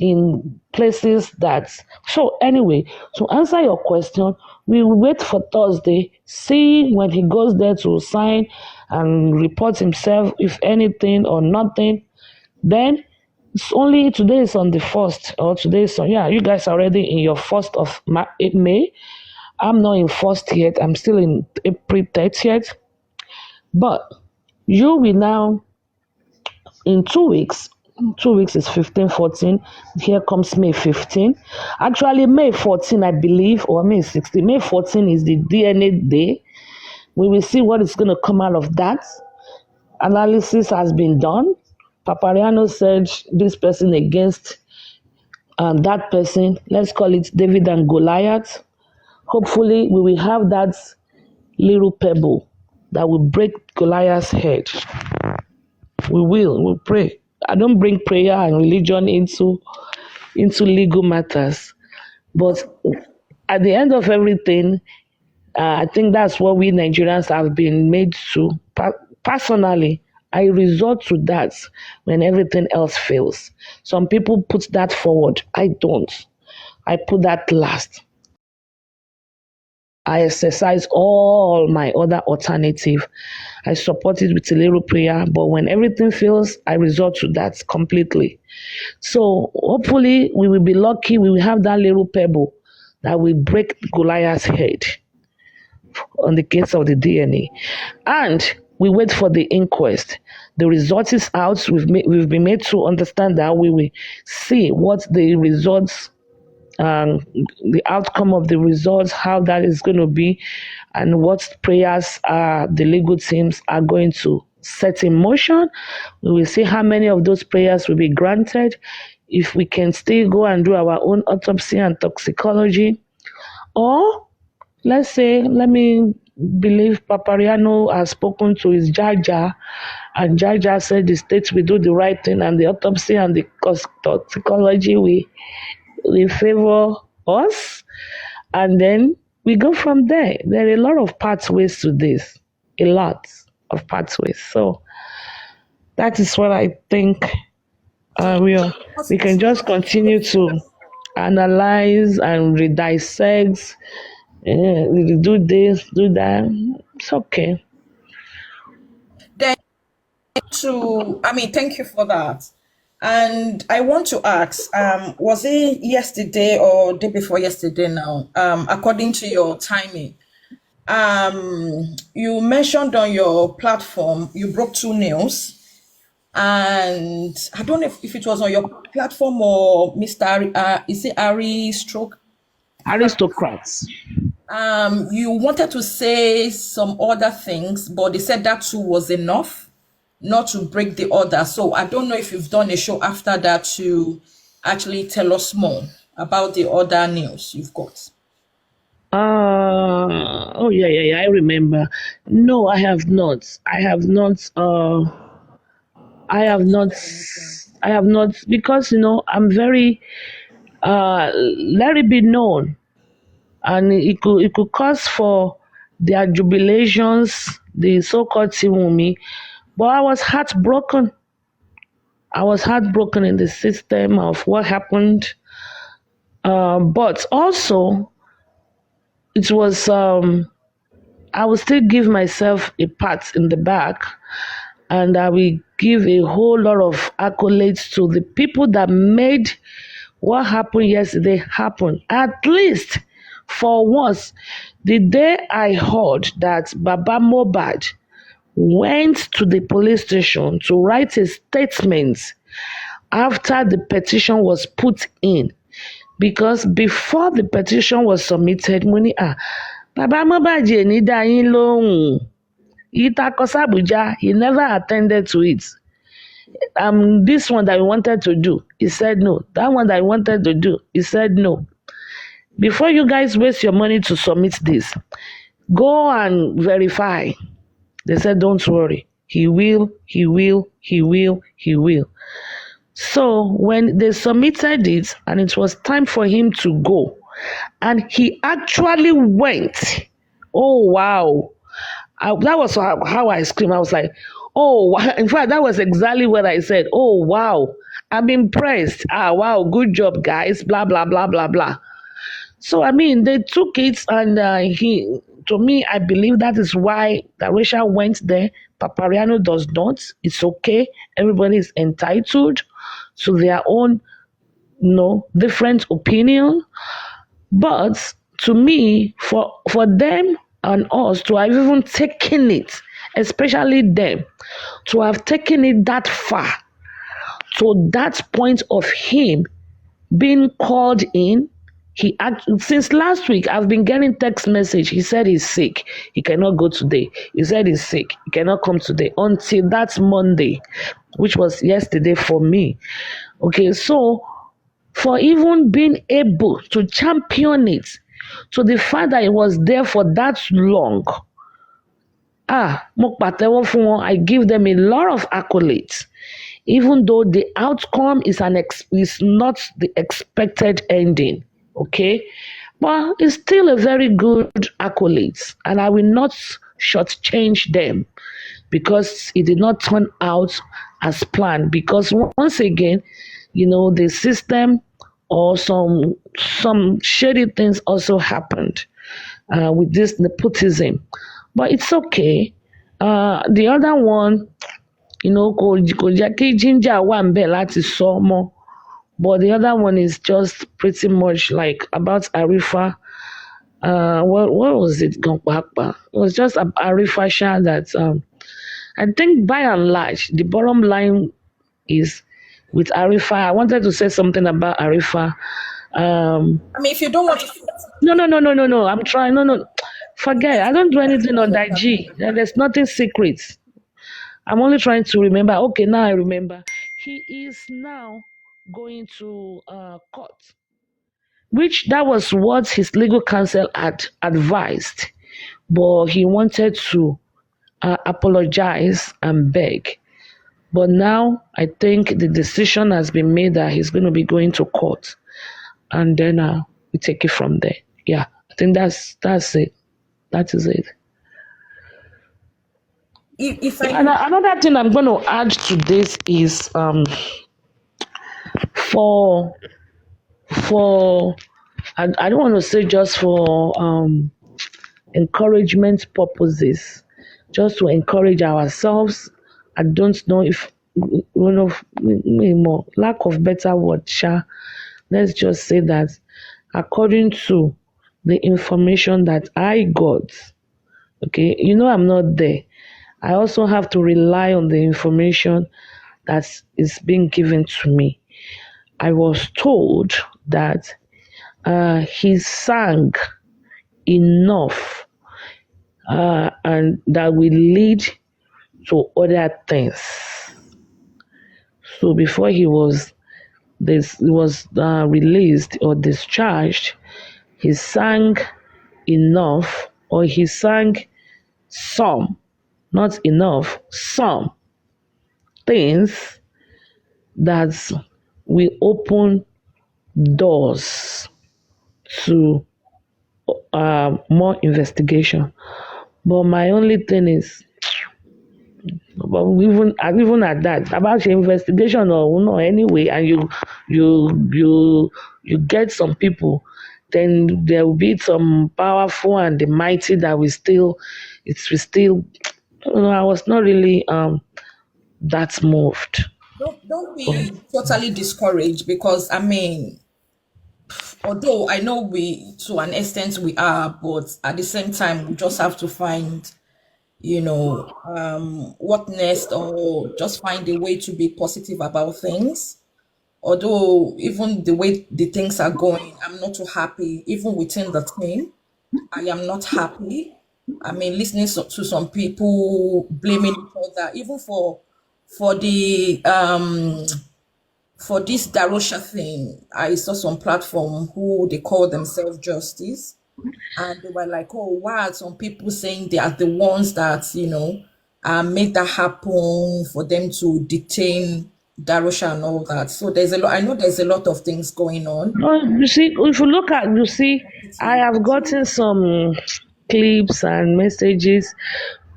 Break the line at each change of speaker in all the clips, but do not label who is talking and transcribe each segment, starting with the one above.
in places that. So anyway, to answer your question, we will wait for Thursday, see when he goes there to sign and report himself, if anything or nothing. Then it's only today is on the 1st, or today is on, yeah, you guys are already in your 1st of May. I'm not in 1st yet. I'm still in April 30th. But you will now, in 2 weeks, 2 weeks is 15, 14. Here comes May 15. Actually, May 14, I believe, or May 16. May 14 is the DNA day. We will see what is going to come out of that. Analysis has been done. Papariano said this person against that person. Let's call it David and Goliath. Hopefully, we will have that little pebble that will break Goliath's head. We'll pray. I don't bring prayer and religion into legal matters. But at the end of everything, I think that's what we Nigerians have been made to. Personally, I resort to that when everything else fails. Some people put that forward. I don't. I put that last. I exercise all my other alternative. I support it with a little prayer, but when everything fails, I resort to that completely. So hopefully we will be lucky. We will have that little pebble that will break Goliath's head on the case of the DNA. And we wait for the inquest. The result is out. We've been made to understand that we will see what the results, the outcome of the results, how that is going to be, and what prayers the legal teams are going to set in motion. We will see how many of those prayers will be granted, if we can still go and do our own autopsy and toxicology, or let's say, let me believe Papariano has spoken to his Jaja, and Jaja said the state will do the right thing, and the autopsy and the toxicology will favor us, and then we go from there. There are a lot of pathways to this, a lot of pathways. So that is what I think. We can just continue to analyze and redissect. We do this, do that. It's okay.
Then thank you for that. And I want to ask, was it yesterday or day before yesterday now? According to your timing, you mentioned on your platform you broke 2 nails, and I don't know if it was on your platform or Mr. Is it Ari Stroke?
Aristocrats.
You wanted to say some other things, but they said that 2 was enough not to break the order. So I don't know if you've done a show after that to actually tell us more about the other news you've got.
Oh yeah, I remember. No, I have not. I have not, because I'm very let it be known, and it could cause for their jubilations, the so-called Timumi. But I was heartbroken. In the system of what happened. But also, it was, I will still give myself a pat in the back, and I will give a whole lot of accolades to the people that made what happened yesterday happen. At least for once, the day I heard that Baba Mohbad went to the police station to write a statement after the petition was put in, because before the petition was submitted, Baba Mohbad ní dá yín lóhùn, Abuja, he never attended to it. This one that he wanted to do, he said no. That one that he wanted to do, he said no. Before you guys waste your money to submit this, go and verify. They said, don't worry. He will. So when they submitted it and it was time for him to go, and he actually went, oh, wow. That was how I screamed. I was like, oh, wow. In fact, that was exactly what I said. Oh, wow. I'm impressed. Ah, wow, good job, guys. Blah blah blah blah blah. So I mean, they took it, and to me, I believe that is why Darisha went there. Papariano does not. It's okay. Everybody is entitled to their own, different opinion. But to me, for them and us to have even taken it, especially them, to have taken it that far, to that point of him being called in. Since last week, I've been getting text message. He said he's sick. He cannot go today. He said he's sick. He cannot come today until that Monday, which was yesterday for me. Okay, so for even being able to champion it to the fact that it was there for that long. Mo pàtẹ́wọ́ fún wọn. I give them a lot of accolades, even though the outcome is not the expected ending. Okay, but it's still a very good accolades, and I will not shortchange them because it did not turn out as planned. Because once again, the system or some shady things also happened with this nepotism, but it's okay. The other one, kò jẹ́ kí ginger wà ńbẹ̀ láti sọ mọ́, but the other one is just pretty much like about Arifa. What was it gan pàápàá? It was just Arifa Shah that I think by and large the bottom line is with Arifa. I wanted to say something about Arifa.
I mean, if you don't want to,
No. I'm trying. No. Forget. I don't do anything on that G. There's nothing secret. I'm only trying to remember. Okay, now I remember. He is now going to court, which that was what his legal counsel had advised, but he wanted to apologize and beg. But now I think the decision has been made that he's going to be going to court, and then we take it from there. Yeah, I think that's it. That is it.
if
And
I
another thing I'm going to add to this is for for I don't want to say just for encouragement purposes, just to encourage ourselves. I don't know if more lack of better word, let's just say that according to the information that I got, okay, I'm not there. I also have to rely on the information that is being given to me. I was told that he sang enough and that will lead to other things. So before he was released or discharged, he sang enough, or he sang some, not enough, some things that will open doors to more investigation. But my only thing is, but even at that, about the investigation or no anyway, and you get some people, then there will be some powerful and the mighty that it will still. I was not really that moved.
don't be totally discouraged, because I mean, although I know we to an extent we are, but at the same time we just have to find, what next, or just find a way to be positive about things. Although even the way the things are going, I'm not too happy. Even within the team, I am not happy. I mean, listening to some people blaming each other, even for the for this Darosha thing. I saw some platform who they call themselves Justice, and they were like, "Oh, why are some people saying they are the ones that made that happen for them to detain Darosha and all that?" So there's a lot. I know there's a lot of things going on.
You see, if you see, I have gotten some clips and messages.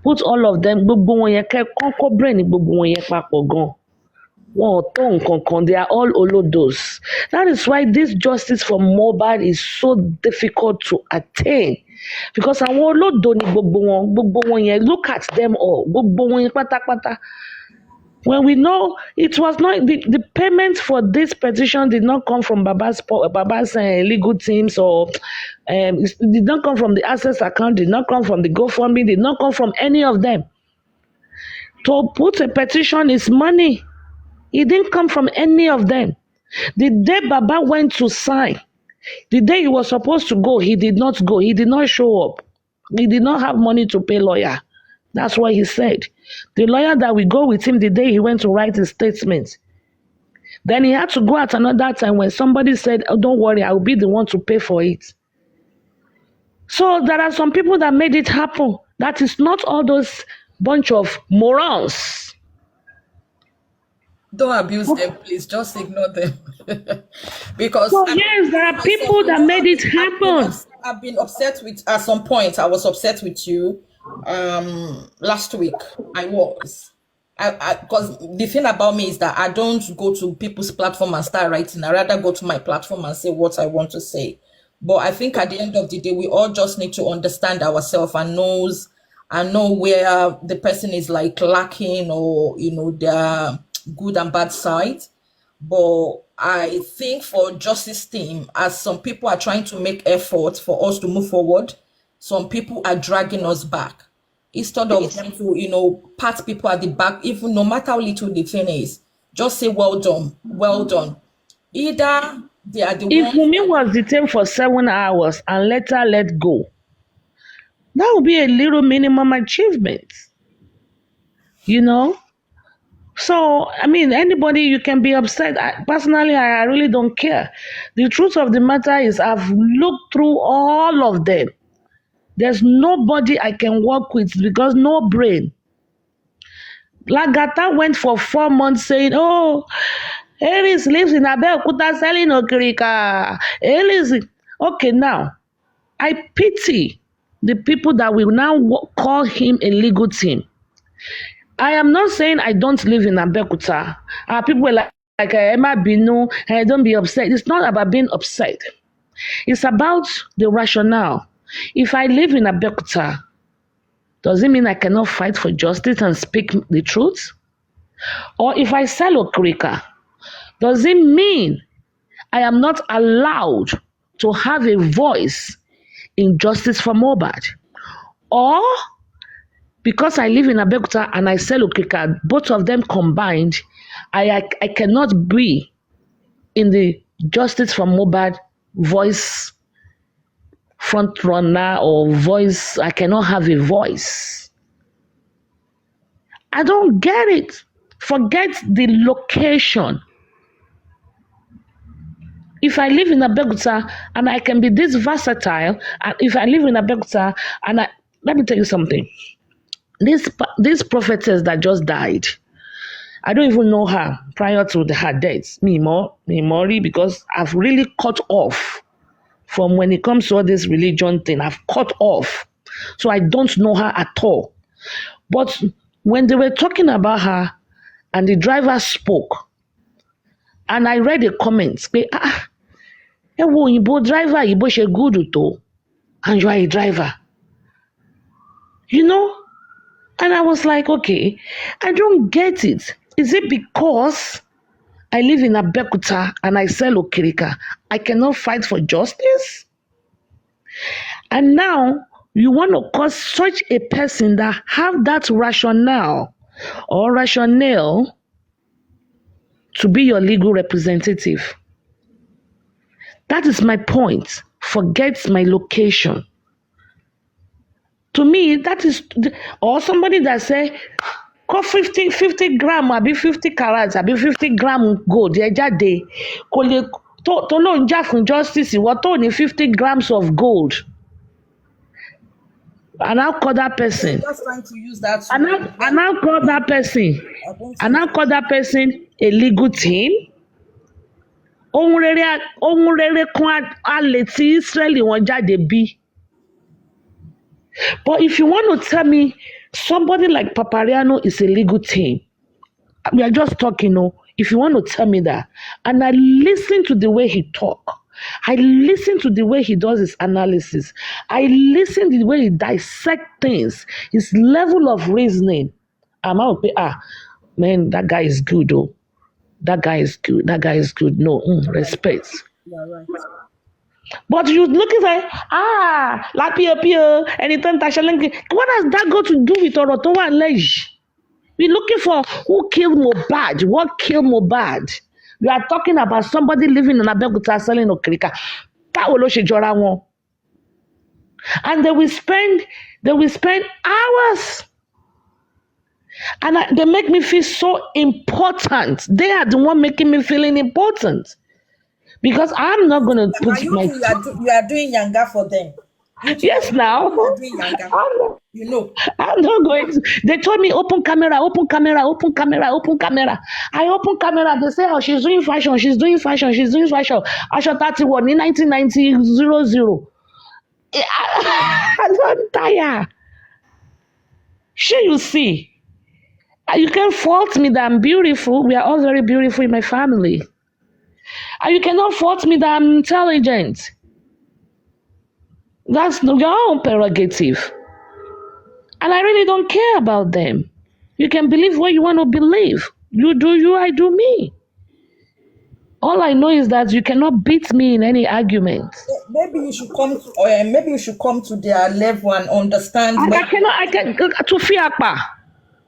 Put all of them, gbogbo wọn yẹn kọ́kọ́ brain gbogbo wọn yẹn papọ̀ gan. They are all olodos. That is why this justice for Mohbad is so difficult to attain. Because àwọn olódo ni gbogbo wọn yẹn, look at them all, gbogbo wọn yẹn pátápátá. When we know it was not the payment for this petition did not come from Baba's legal teams, or it did not come from the access account, did not come from the GoFundMe, did not come from any of them. To put a petition is money. It didn't come from any of them. The day Baba went to sign, the day he was supposed to go, he did not go. He did not show up. He did not have money to pay lawyer. That's what he said. The lawyer that will go with him the day he went to write his statement. Then he had to go at another time when somebody said, oh, don't worry, I will be the one to pay for it. So there are some people that made it happen. That is not all those bunch of morons.
Don't abuse them, please. Just ignore them. Because
So yes, there are people that made it happen.
I've been upset with, at some point I was upset with you last week. I because the thing about me is that I don't go to people's platform and start writing. I rather go to my platform and say what I want to say. But I think at the end of the day, we all just need to understand ourselves and know where the person is like lacking, or their good and bad side. But I think for justice team, as some people are trying to make efforts for us to move forward, some people are dragging us back. Instead of them to, pat people at the back, even no matter how little the thing is, just say, well done, well done. Either they are the
If
ones.
Wunmi was detained for 7 hours and later let go, that would be a little minimum achievement. So, I mean, anybody, you can be upset. Personally, I really don't care. The truth of the matter is I've looked through all of them. There's nobody I can work with because no brain. Lagata went for 4 months saying, oh, Ellis lives in Abeokuta selling okirika. Ellis. Okay, now, I pity the people that will now call him a legal team. I am not saying I don't live in Abeokuta. People were like Emma Binu, don't be upset. It's not about being upset. It's about the rationale. If I live in Abeokuta, does it mean I cannot fight for justice and speak the truth? Or if I sell okrika, does it mean I am not allowed to have a voice in justice for Mohbad? Or because I live in Abeokuta and I sell okrika, both of them combined, I cannot be in the justice for Mohbad voice front runner or voice. I cannot have a voice. I don't get it. Forget the location. If I live in Abeokuta and I can be this versatile, and if I live in Abeokuta and let me tell you something. This prophetess that just died, I don't even know her prior to her death. Mori, because I've really cut off from when it comes to all this religion thing. I've cut off. So I don't know her at all. But when they were talking about her and the driver spoke, and I read the comments, Igbo driver, Igbo she good to, and you are a driver. And I was like, okay, I don't get it. Is it because I live in Abeokuta and I sell okirika, I cannot fight for justice? And now you want to cause such a person that have that rationale or rationale to be your legal representative. That is my point. Forget my location. To me, that is, or somebody that say, call 50 gram, àbí 50 carats, àbí 50 gram gold, ẹ jáde, kò lè, tó ló ń jà fún justice, ìwọ tó ní 50 grams of gold. And I'll call that person.
Just trying to use that.
And I'll call that person. And I'll call that person a legal team. Ohun rere kan a lè tí Israeli wọn jáde bí. But if you want to tell me somebody like Papariano is a legal team, we are just talking, if you want to tell me that. And I listen to the way he talk. I listen to the way he does his analysis. I listen to the way he dissect things, his level of reasoning. I'm out, man, that guy is good, oh. That guy is good. That guy is good. No, respect.
You are right.
But you look at like, la pia pia, anything tashalengi. What has that got to do with Orotowa and Lej? We're looking for who killed Mohbad. What killed Mohbad? We are talking about somebody living in Abeokuta selling okrika. Báwo ló ṣe jọra wọn? And they will spend hours. And they make me feel so important. They are the one making me feeling important. Because I'm not going to put
And
my...
you are doing younger for them.
Yes, now.
You are doing younger. You know.
I'm not going to. They told me open camera, open camera, open camera, open camera. I open camera. They say, oh, she's doing fashion, she's doing fashion, she's doing fashion. Asha 31 in 1990. I'm so tired. Sure, you see. You can't fault me that I'm beautiful. We are all very beautiful in my family. And you cannot fault me that I'm intelligent. That's your own prerogative. And I really don't care about them. You can believe what you want to believe. You do you, I do me. All I know is that you cannot beat me in any argument.
Maybe you should come to their level and understand.
I cannot to Fiakpa.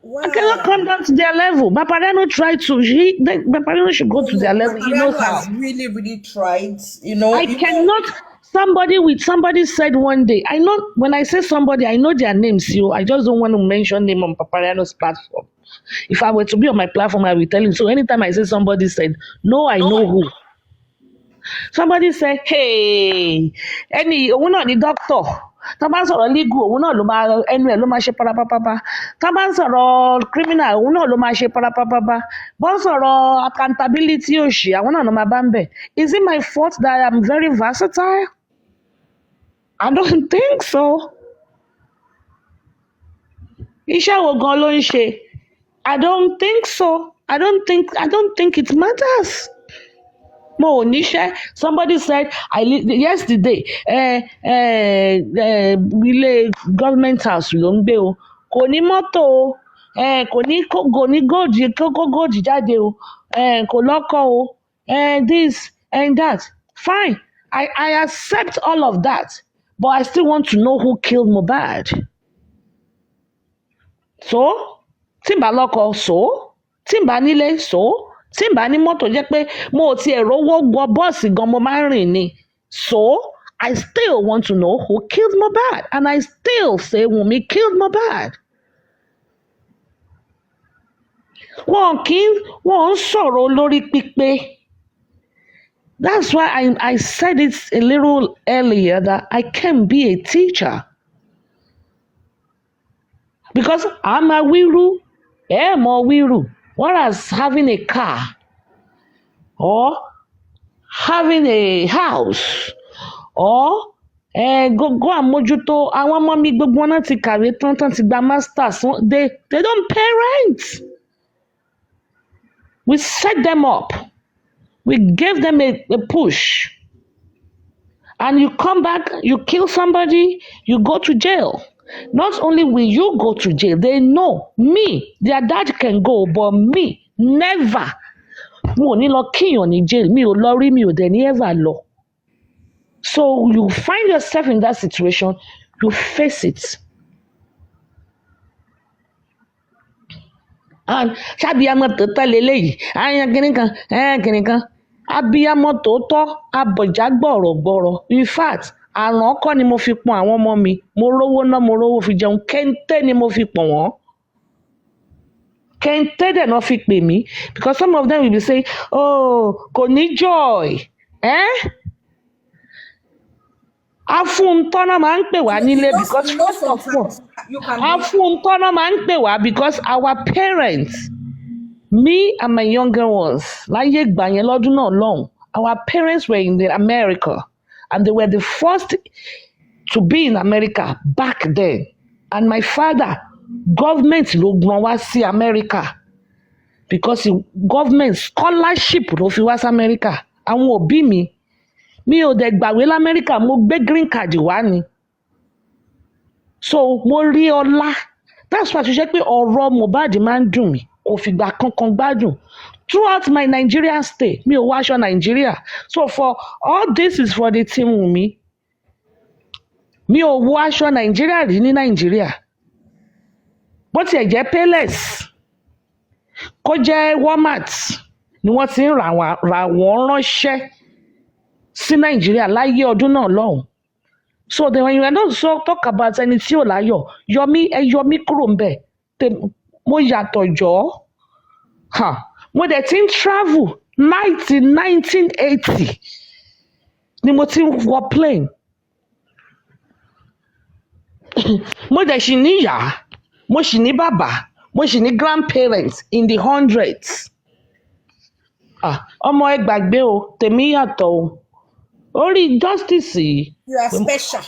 Wow.
I cannot come down to their level. Paparano tried to. Paparano should go to their level. He knows how.
Has really, really tried. You know.
I cannot. Somebody said one day. I know when I say somebody, I know their names. I just don't want to mention them on Paparano's platform. If I were to be on my platform, I will tell you. So anytime I say somebody said, no, I know who. Somebody said, hey, òun náà ni doctor. Tá bá ń sọ̀rọ̀ legal, òun náà ló máa ṣe parapapapa. Tá bá ń sọ̀rọ̀ criminal, òun náà ló máa ṣe parapapapa. Bó ń sọ̀rọ̀ accountability òṣì, àwọn náà ló máa bá ń bẹ̀. Is it my fault that I'm very versatile? I don't think so. Iṣẹ́ wo gan ló ń ṣe? I don't think so. I don't think it matters. Mo ò níṣẹ́. Somebody said yesterday, ilé government house ló ń gbé o. Kò ní mọ́tò o. Kò ní góòdì kókó góòdì jáde o. Kò lọ́kọ o. This and that. Fine. I accept all of that. But I still want to know who killed Mohbad. So, tí n bá lọ́kọ, so, tí n bá nílé, so, tí n bá ní mọ́tò jẹ́ pé mo ò tiẹ̀ rówó wọ bọ́ọ̀sì gan mo máa ń rìn ni. So, I still want to know who killed Mohbad. And I still say Wunmi killed Mohbad. Wọ́n ń sọ̀rọ̀ olórí pípé. That's why I said it a little earlier that I can be a teacher. Because I'm a wiru, more wiru. Whereas having a car or having a house or go and mójútó àwọn ọmọ mi gbogbo wọn náà ti kàwé tán ti gba masters. They don't pay rent. We set them up. We gave them a push. And you come back, you kill somebody, you go to jail. Not only will you go to jail, they know me. Their dad can go, but me, never. Mo ò ní lọ kíyàn ní jail. Mi ò lọ rí, mi ò dẹ̀ ní ever lọ. So you find yourself in that situation, you face it. And ṣábíyamọ tòótọ́ leléyìí, àyàn kìnìkan. Abíyamọ tòótọ́, abọ̀já gbọ̀rọ̀gbọ̀rọ̀. In fact, àràn kọ́ ni mo fi pọn àwọn ọmọ mi. Mo rówó ná, mo rówó fi jẹun. Kẹ́ńté ni mo fi pọn wọ́n. Kẹ́ńté dẹ̀ náà fi pè mí. Because some of them will be saying, oh, kò ní joy. Afúntọ́nà máa ń pè wá nílé because Afúntọ́nà máa ń pè wá because our parents, me and my younger ones, láyé ìgbà yẹn lọ́dún náà lọ́hùn, our parents were in America and they were the first to be in America back then. And my father, government ló gbọ́n wá sí America. because government scholarship ló fi wá sí Amẹ́ríkà. Àwọn òbí mi ò dẹ̀ gbàwé l'Amẹ́ríkà, mo gbé green card wá ni. So mo rí ọlá. That's why tó jẹ́ pé ọ̀rọ̀ Mohbad máa ń dùn mí, kò fìgbà kankan gbádùn. Throughout my Nigerian stay, mi ò wọ aṣọ Nàìjíríà. So for all this is for the team Wunmi. Mi ò wọ aṣọ Nàìjíríà rí ní Nàìjíríà. Bó tiẹ̀ jẹ́ Payless, kó jẹ́ Walmart ni wọ́n ti ń rà wọ́n ránṣẹ́ sí Nàìjíríà láyé ọdún náà lọ́hùn. So then when you are not so talk about ẹni tí ò láyọ̀, ẹ yọ mí kúrò ńbẹ̀. Mo yàtọ̀ jọ̀ọ́. Mo dẹ̀ ti ń travel 1980 ni mo ti ń wọ plane. Mo dẹ̀ ṣì níyàá, mo ṣì ní bàbá, mo ṣì ní grandparents in the hundreds. Ọmọ ẹ gbàgbé o, tèmi yàtọ̀ o. Orí justice yìí.
You are special.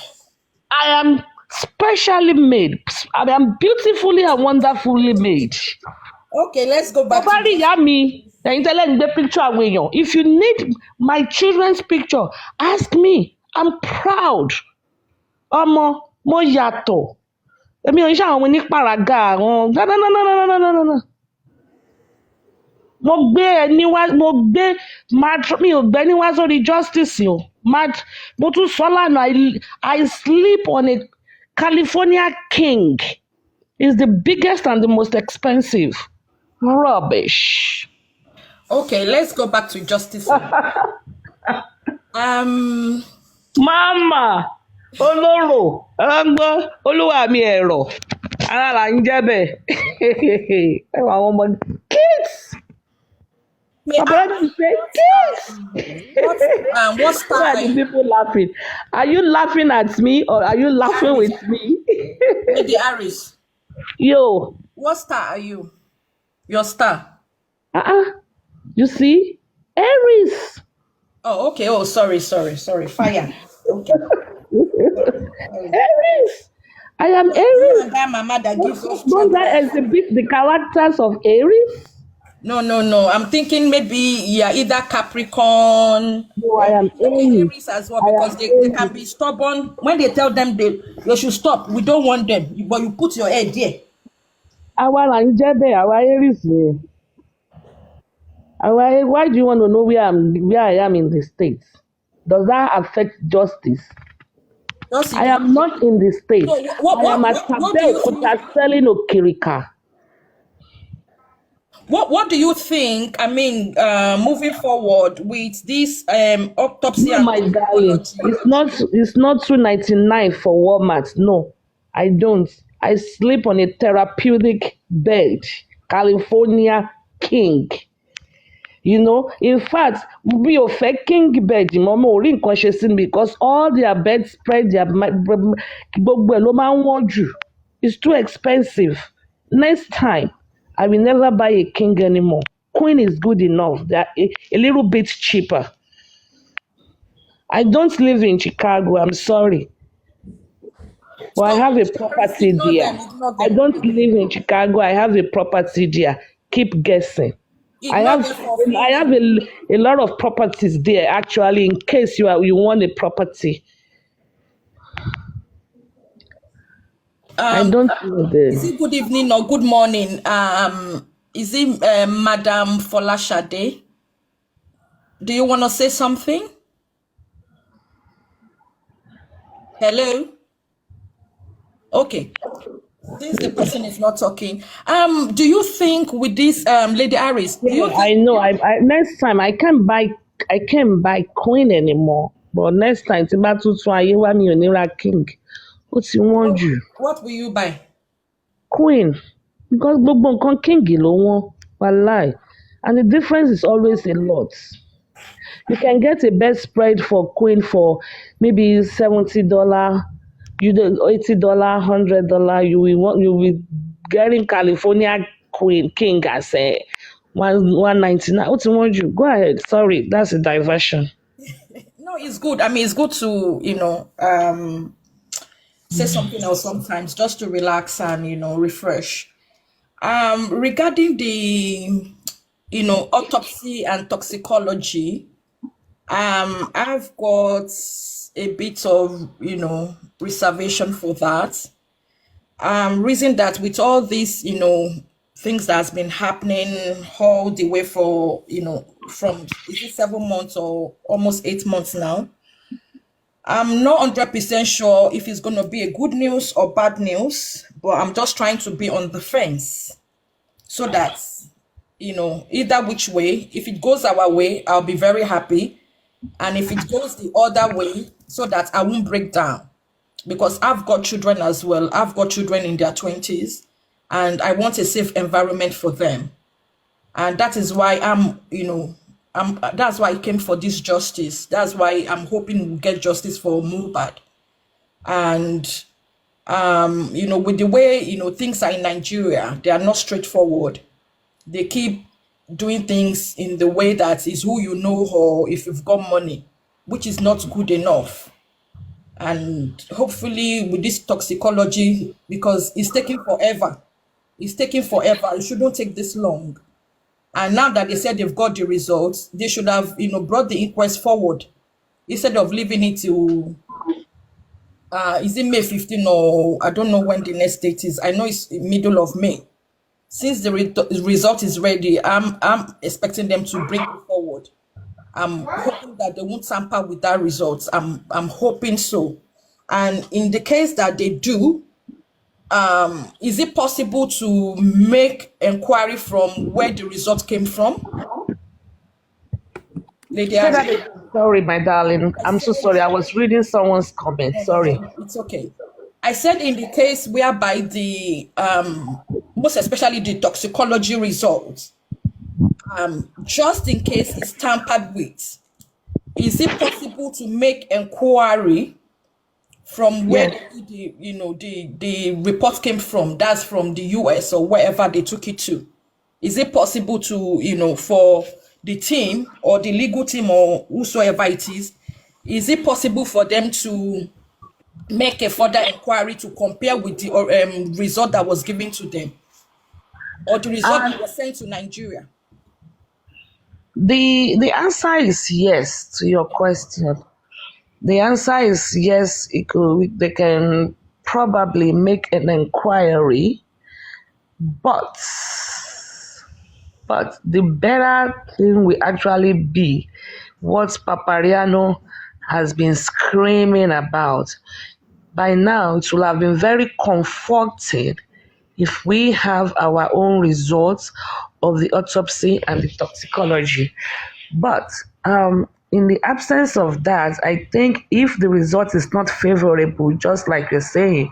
I am specially made. I am beautifully and wonderfully made.
Okay, let's go back.
Bàbá rí ìyá mi, ẹ̀yin tẹ́lẹ̀ ń gbé picture àwọn èèyàn. If you need my children's picture, ask me. I'm proud. Ọmọ, mo yàtọ̀. Èmi ò ń ṣe àwọn onípàràgà àwọn. No. Mi ò gbé ní wá sórí justice o. Mo tún sọ lánàá, I sleep on a California king. It's the biggest and the most expensive. Rubbish.
Okay, let's go back to justice.
Mama, olóró, ẹgbọ́n, olúwa mi ẹ̀rọ, ara là ń jẹ́ bẹ́ẹ̀. Ẹwà àwọn ọmọ kids. My brother say kids.
What star
Why are the people laughing? Are you laughing at me or are you laughing with me?
Lady Harris.
Yo.
What star are you? Your star.
You see? Aries.
Oh, okay. Oh, sorry. Fire. Okay.
Aries. I am Aries.
And that mama that gives us
Don't I exhibit the characters of Aries?
No. I'm thinking maybe you're either Capricorn.
No, I am Aries.
Aries as well, because they can be stubborn. When they tell them they should stop, we don't want them. But you put your head there.
Our Aries. Why do you want to know where I am in the States? Does that affect justice? I am not in the States.
So
I am at Tabel selling Okirika.
What do you think? I mean, moving forward with this autopsy.
No, my darling, it's not 299 for Walmart. No, I don't. I sleep on a therapeutic bed, California king. You know, in fact, we are king bed, because all their bedspread, it's too expensive. Next time, I will never buy a king anymore. Queen is good enough. They are a little bit cheaper. I don't live in Chicago. I'm sorry. Well, I have a property there. I don't live in Chicago. I have a property there. Keep guessing. I have a lot of properties there, actually, in case you want a property. I don't know
Is it good evening or good morning? Is it Madam Folashade? Do you want to say something? Hello? Okay. Since the person is not talking, do you think with this Lady Harris? Do you think
I know. I next time I can't buy Queen anymore. But next time, king. What you want you?
What will you buy?
Queen, because gbogbo nǹkan king ló wọ́n, wallahi, and the difference is always a lot. You can get a bedspread for Queen for maybe $70. You do $80, $100. You will getting California king as a 199. What you want you? Go ahead. Sorry, that's a diversion.
No, it's good. I mean, it's good to say something else sometimes just to relax and refresh. Regarding the autopsy and toxicology, I've got a bit of, reservation for that. Reason that with all these, things that has been happening all the way for, from is it 7 months or almost 8 months now? I'm not 100% sure if it's going to be a good news or bad news, but I'm just trying to be on the fence so that, either which way, if it goes our way, I'll be very happy. And if it goes the other way, so that I won't break down. Because I've got children as well. I've got children in their 20s, and I want a safe environment for them. And that is why that's why I came for this justice. That's why I'm hoping we'll get justice for Mohbad. And with the way things are in Nigeria, they are not straightforward. They keep doing things in the way that is who you know or if you've got money, which is not good enough. And hopefully with this toxicology, because it's taking forever, it shouldn't take this long. And now that they said they've got the results, they should have brought the inquest forward instead of leaving it to is it May 15, or I don't know when the next date is. I know it's middle of May. Since the result is ready, I'm expecting them to bring it forward. I'm hoping that they won't tamper with that result. I'm hoping so. And in the case that they do, is it possible to make inquiry from where the result came from? Lady
Say that
Ari,
again. Sorry, my darling.
I
I'm so
said,
sorry. I was reading someone's comment.
no, no,
Sorry.
no, it's okay. I said in the case whereby the most especially the toxicology results, just in case it's tampered with, is it possible to make inquiry from where
Yes.
the report came from? That's from the US or wherever they took it to. Is it possible to, for the team or the legal team or whosoever it is it possible for them to make a further inquiry to compare with the result that was given to them or the result
And
that was sent to Nigeria?
the answer is yes to your question. The answer is yes. They can probably make an inquiry, but the better thing will actually be what Papariano has been screaming about. By now, it will have been very comforting if we have our own results of the autopsy and the toxicology. But in the absence of that, I think if the result is not favorable, just like you're saying,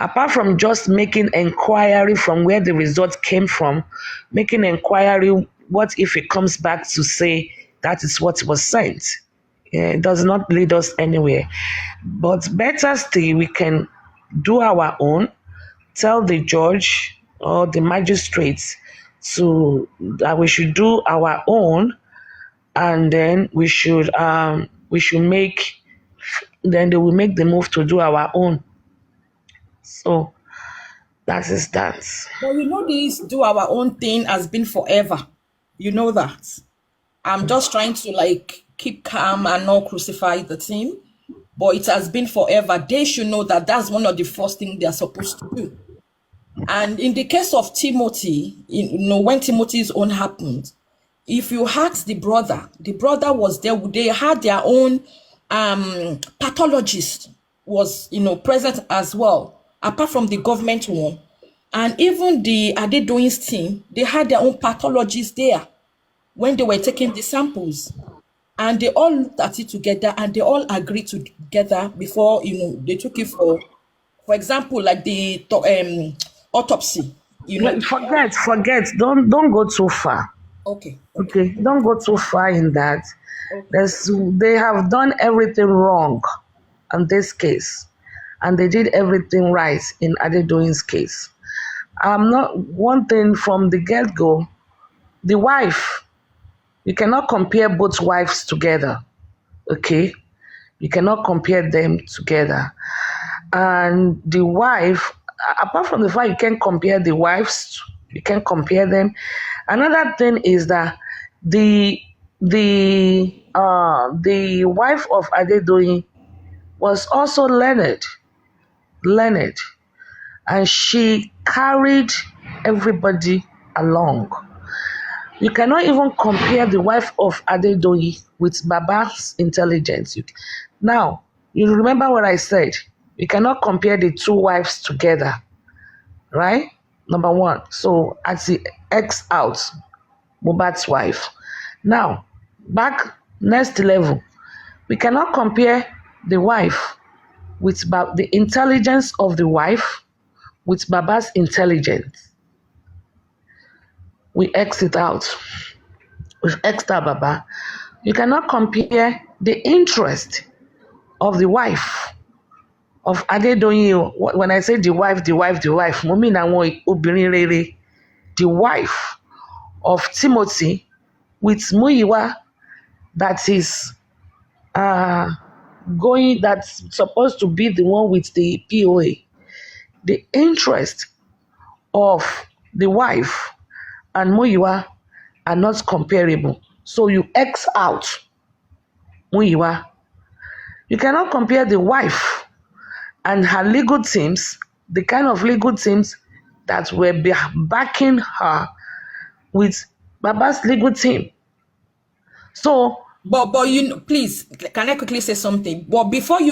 apart from just making inquiry from where the result came from, making inquiry, what if it comes back to say that is what was sent? Yeah, it does not lead us anywhere. But better still, we can do our own, tell the judge or the magistrates to that we should do our own, and then we should make then they will make the move to do our own. So that is that.
But this do our own thing has been forever. You know that. I'm just trying to like keep calm and not crucify the team. But it has been forever. They should know that that's one of the first things they're supposed to do. And in the case of Timothy, when Timothy's own happened, if you ask the brother was there. They had their own pathologist was present as well, apart from the government one. And even the Adedoyin's team, they had their own pathologist there when they were taking the samples. And they all looked at it together and they all agreed together before they took it for example, like the autopsy.
Forget. Don't go too far.
Okay, okay,
Okay, don't go too far in that.
okay.
They have done everything wrong in this case, and they did everything right in Adedoyin's case. I'm not one thing from the get go. The wife, you cannot compare both wives together. Okay, you cannot compare them together. And the wife, apart from the fact you can't compare the wives, You can't compare them. Another thing is that the the wife of Adedoyin was also learned, and she carried everybody along. You cannot even compare the wife of Adedoyi with Baba's intelligence. Now, you remember what I said? You cannot compare the two wives together, right? Number one. So, as the X out, Mohbad's wife. Now, back next level. We cannot compare the wife with the intelligence of the wife with Baba's intelligence. We X it out. With extra Baba. You cannot compare the interest of the wife of Adedoyin. When I say the wife, mo mean àwọn obìnrin rere. The wife of Timothy with Muyiwa that is that's supposed to be the one with the POA. The interest of the wife and Muyiwa are not comparable. So you X out Muyiwa. You cannot compare the wife and her legal teams, the kind of legal teams that were backing her with Baba's legal team. So,
But please, can I quickly say something? But before the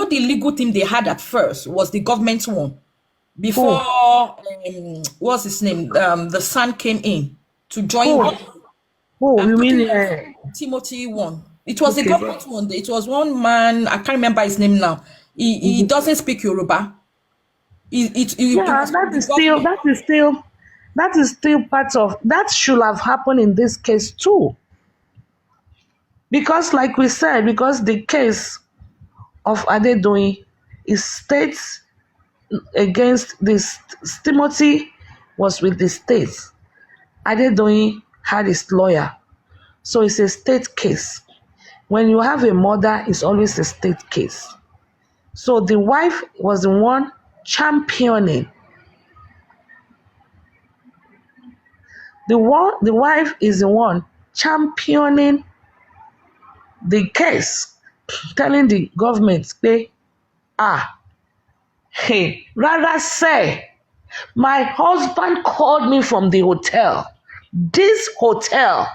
the legal team they had at first was the government one. Before
who?
what's his name? The son came in to join.
Who? Who?
I'm
You mean?
talking of Timothy one. It was the
Okay.
government one. It was one man. I can't remember his name now. He doesn't speak Yoruba. It
Yeah,
was from the government.
that is still part of that should have happened in this case too. Because, like we said, because the case of Adedoyin is states against this. Timothy was with the state. Adedoyin had his lawyer. So it's a state case. When you have a murder, it's always a state case. So the wife was the one championing. The wife is the one championing the case, telling the government, hey, rather say, my husband called me from the hotel. This hotel,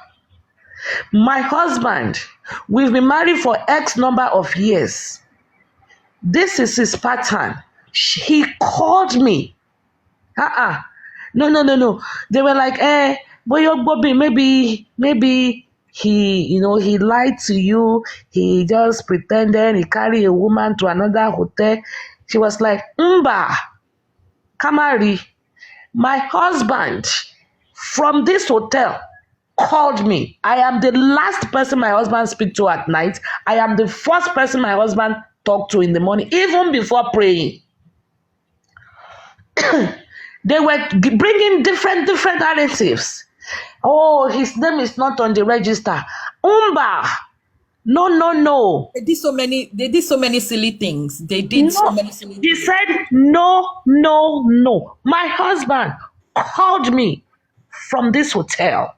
my husband, we've been married for X number of years. This is his pattern. He called me. No. They were like, boy, Bobby, maybe he lied to you. He just pretended he carried a woman to another hotel. She was like, Mba, Kamari, my husband from this hotel called me. I am the last person my husband speak to at night. I am the first person my husband talk to in the morning, even before praying. They were bringing different narratives. Oh, his name is not on the register. Umba. No.
They did so many silly things. They did so
No.
many silly
He
things.
said, no. My husband called me from this hotel.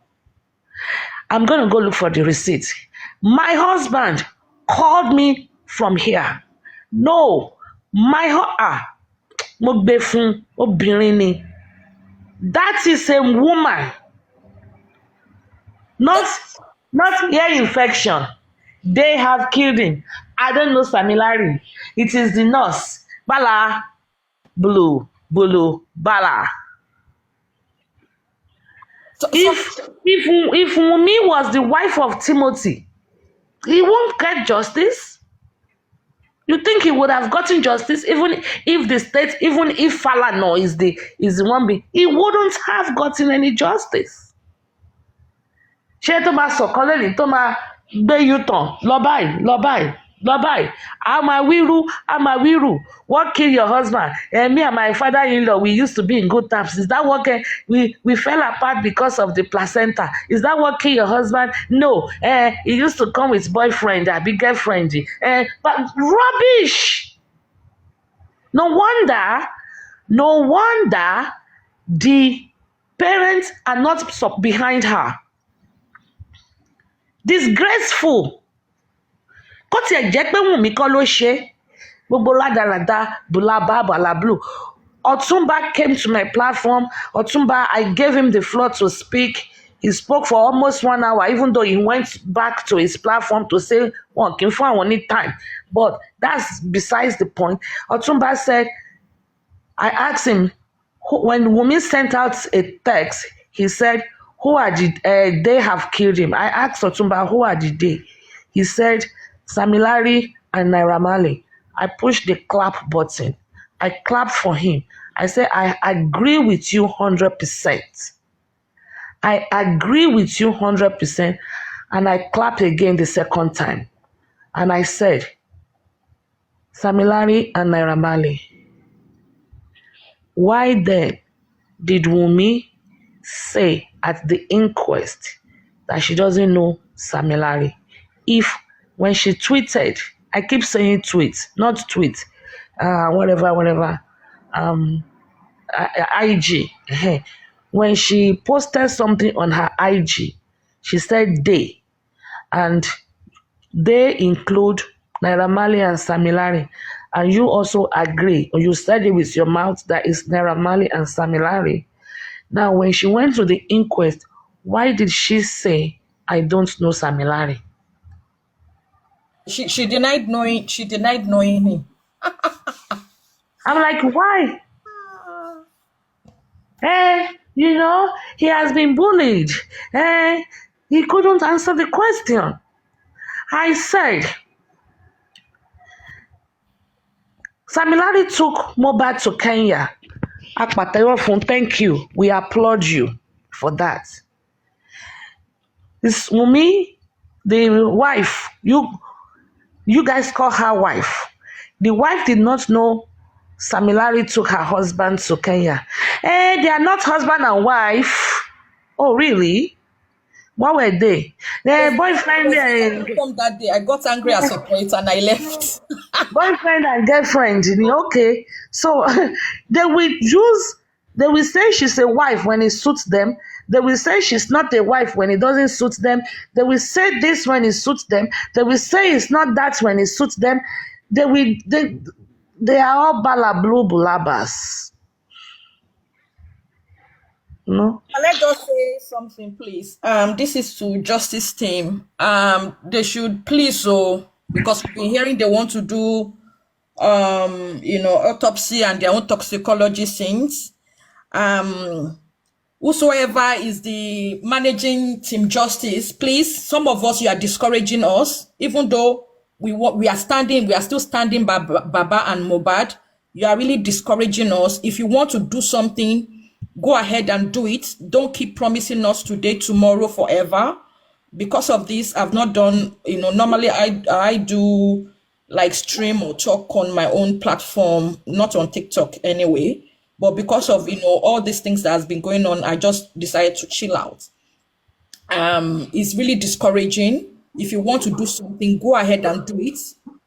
I'm going to go look for the receipt. My husband called me from here. No, mo gbé fún obìnrin ni. That is a woman, not ear infection. They have killed him. I don't know Samilari. It is the nurse. Bala, Bulu, Bala. If Wunmi was the wife of Timothy, he won't get justice. You think he would have gotten justice even if the state, even if Falana is the one he wouldn't have gotten any justice. Ṣé tó máa sọ̀kan lẹ́yìn tó máa gbé U-turn lọ báyìí a máa wíru what kill your husband me and my father-in-law we used to be in good terms. Is that what we fell apart because of the placenta? Is that what kill your husband? No, he used to come with boyfriend big girlfriend but rubbish. No wonder The parents are not behind her. Disgraceful. Kó tiẹ̀ jẹ́ pé Wùnmí kọ́ ló ṣe gbogbo rádaràda bùlàbà bàlàblù. Ọ̀túnba came to my platform. Ọ̀túnba, I gave him the floor to speak. He spoke for almost 1 hour, even though he went back to his platform to say, "One kì í fún àwọn ní time." But that's besides the point. Ọ̀túnba said, I asked him, when Wunmi sent out a text, he said, "Who are they have killed him?" I asked Ọ̀túnba, "Who are the they?" He said, "Samilari and Naira Marley." I pushed the clap button. I clapped for him. I said, "I agree with you 100%. I agree with you 100%." And I clapped again the second time. And I said, "Samilari and Naira Marley, why then did Wunmi say at the inquest that she doesn't know Samilari? If when she tweeted, I keep saying tweet, not tweet, whatever, IG, when she posted something on her IG, she said they, and they include Naira Marley and Samilari, and you also agree, or you said it with your mouth, that is Naira Marley and Samilari. Now, when she went to the inquest, why did she say, "I don't know Samilari"?
She denied knowing him.
I'm like, why? He has been bullied. He couldn't answer the question. I said, Samilari took Mohbad to Kenya. Thank you. We applaud you for that. This Wunmi, the wife, you guys call her wife. The wife did not know Samilari took her husband to Kenya. They are not husband and wife. Oh, really? What were they? Their boyfriend.
That day, I got angry at some point and I left.
Boyfriend and girlfriend. Okay, so they will say she's a wife when it suits them. They will say she's not a wife when it doesn't suit them. They will say this when it suits them. They will say it's not that when it suits them. They are all balablu bulabas. No.
Let us say something, please. This is to justice team. They should please, because we've been hearing they want to do autopsy and their own toxicology things. Whosoever is the managing team justice, please, some of us, you are discouraging us, even though we are still standing by Baba and Mohbad. You are really discouraging us. If you want to do something, go ahead and do it. Don't keep promising us today, tomorrow, forever. Because of this, I've not done, normally I do like stream or talk on my own platform, not on TikTok anyway. But because of, all these things that has been going on, I just decided to chill out. It's really discouraging. If you want to do something, go ahead and do it.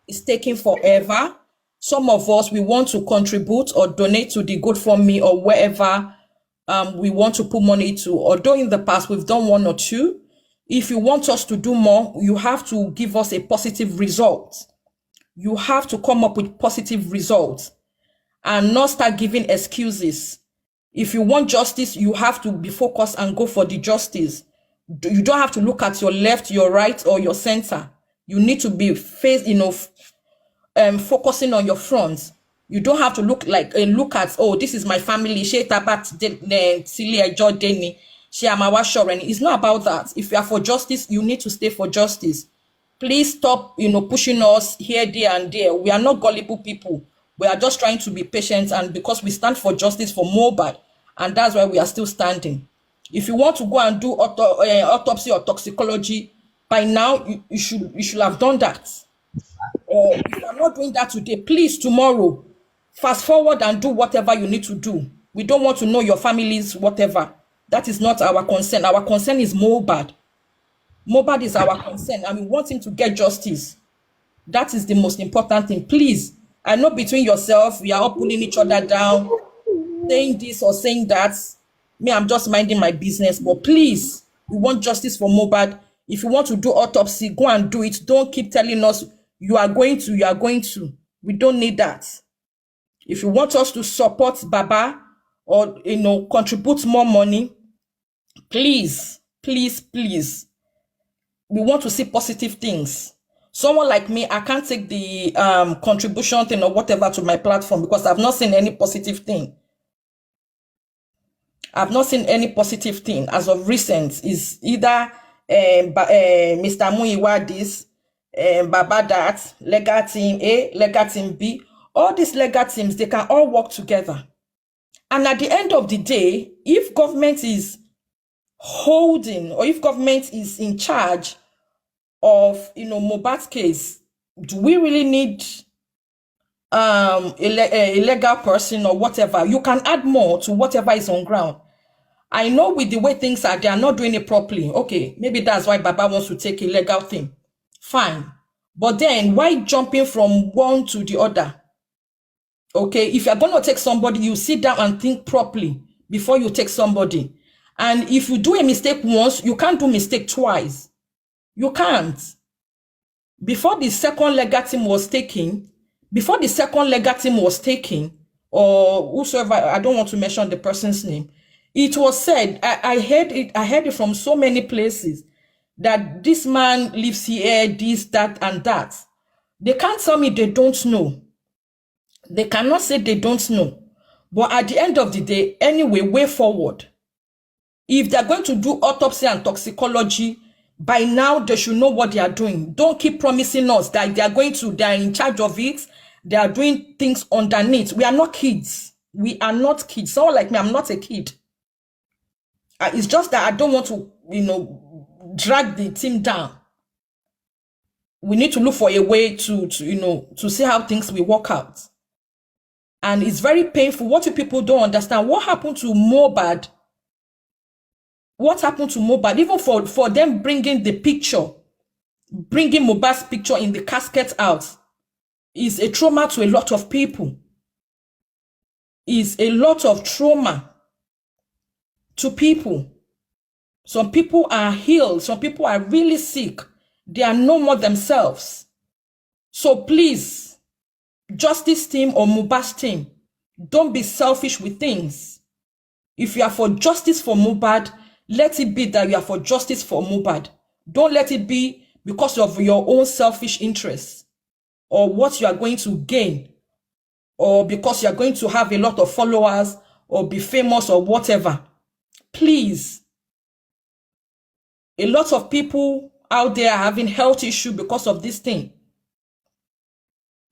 It's taking forever. Some of us, we want to contribute or donate to the GoFundMe or wherever we want to put money to. Although in the past, we've done 1 or 2. If you want us to do more, you have to give us a positive result. You have to come up with positive results and not start giving excuses. If you want justice, you have to be focused and go for the justice. You don't have to look at your left, your right, or your center. You need to be focusing on your front. You don't have to look at, oh, this is my family. It's not about that. If you are for justice, you need to stay for justice. Please stop, pushing us here, there, and there. We are not gullible people. We are just trying to be patient, and because we stand for justice for Mohbad, and that's why we are still standing. If you want to go and do autopsy or toxicology, by now you should have done that. If you are not doing that today, please tomorrow, fast forward and do whatever you need to do. We don't want to know your family's whatever. That is not our concern. Our concern is Mohbad. Mohbad is our concern, and we want him to get justice. That is the most important thing. Please, I know between yourself, we are all pulling each other down. saying this or saying that. Me, I'm just minding my business. But please, we want justice for Mohbad. If you want to do autopsy, go and do it. Don't keep telling us you are going to, you are going to. We don't need that. If you want us to support Baba or, contribute more money, please, please, please. We want to see positive things. Someone like me, I can't take the contribution thing or whatever to my platform because I've not seen any positive thing. I've not seen any positive thing as of recent. Is either Mr. Muyiwa this, Baba that, legal team A, legal team B. All these legal teams, they can all work together. And at the end of the day, if government is holding or if government is in charge of Mohbad's case, do we really need a legal person or whatever? You can add more to whatever is on ground. I know with the way things are, they are not doing it properly. Okay, maybe that's why Baba wants to take a legal thing. Fine. But then why jumping from one to the other? Okay, if you're going to take somebody, you sit down and think properly before you take somebody. And if you do a mistake once, you can't do mistake twice. You can't. Before the second legal team was taken, or whosoever, I don't want to mention the person's name, it was said, I heard it from so many places that this man lives here, this, that, and that. They can't tell me they don't know. They cannot say they don't know. But at the end of the day, anyway, way forward. If they're going to do autopsy and toxicology, by now they should know what they are doing. Don't keep promising us that they are in charge of it. They are doing things underneath. We are not kids. We are not kids. Someone like me, I'm not a kid. It's just that I don't want to, drag the team down. We need to look for a way to see how things will work out. And it's very painful. What you people don't understand, what happened to Mohbad? What happened to Mohbad? Even for them bringing Mohbad's picture in the casket out is a trauma to a lot of people. Is a lot of trauma to people. Some people are healed. Some people are really sick. They are no more themselves. So please, justice team or Mohbad's team, don't be selfish with things. If you are for justice for Mohbad, let it be that you are for justice for Mohbad. Don't let it be because of your own selfish interests or what you are going to gain or because you are going to have a lot of followers or be famous or whatever. Please. A lot of people out there are having health issues because of this thing.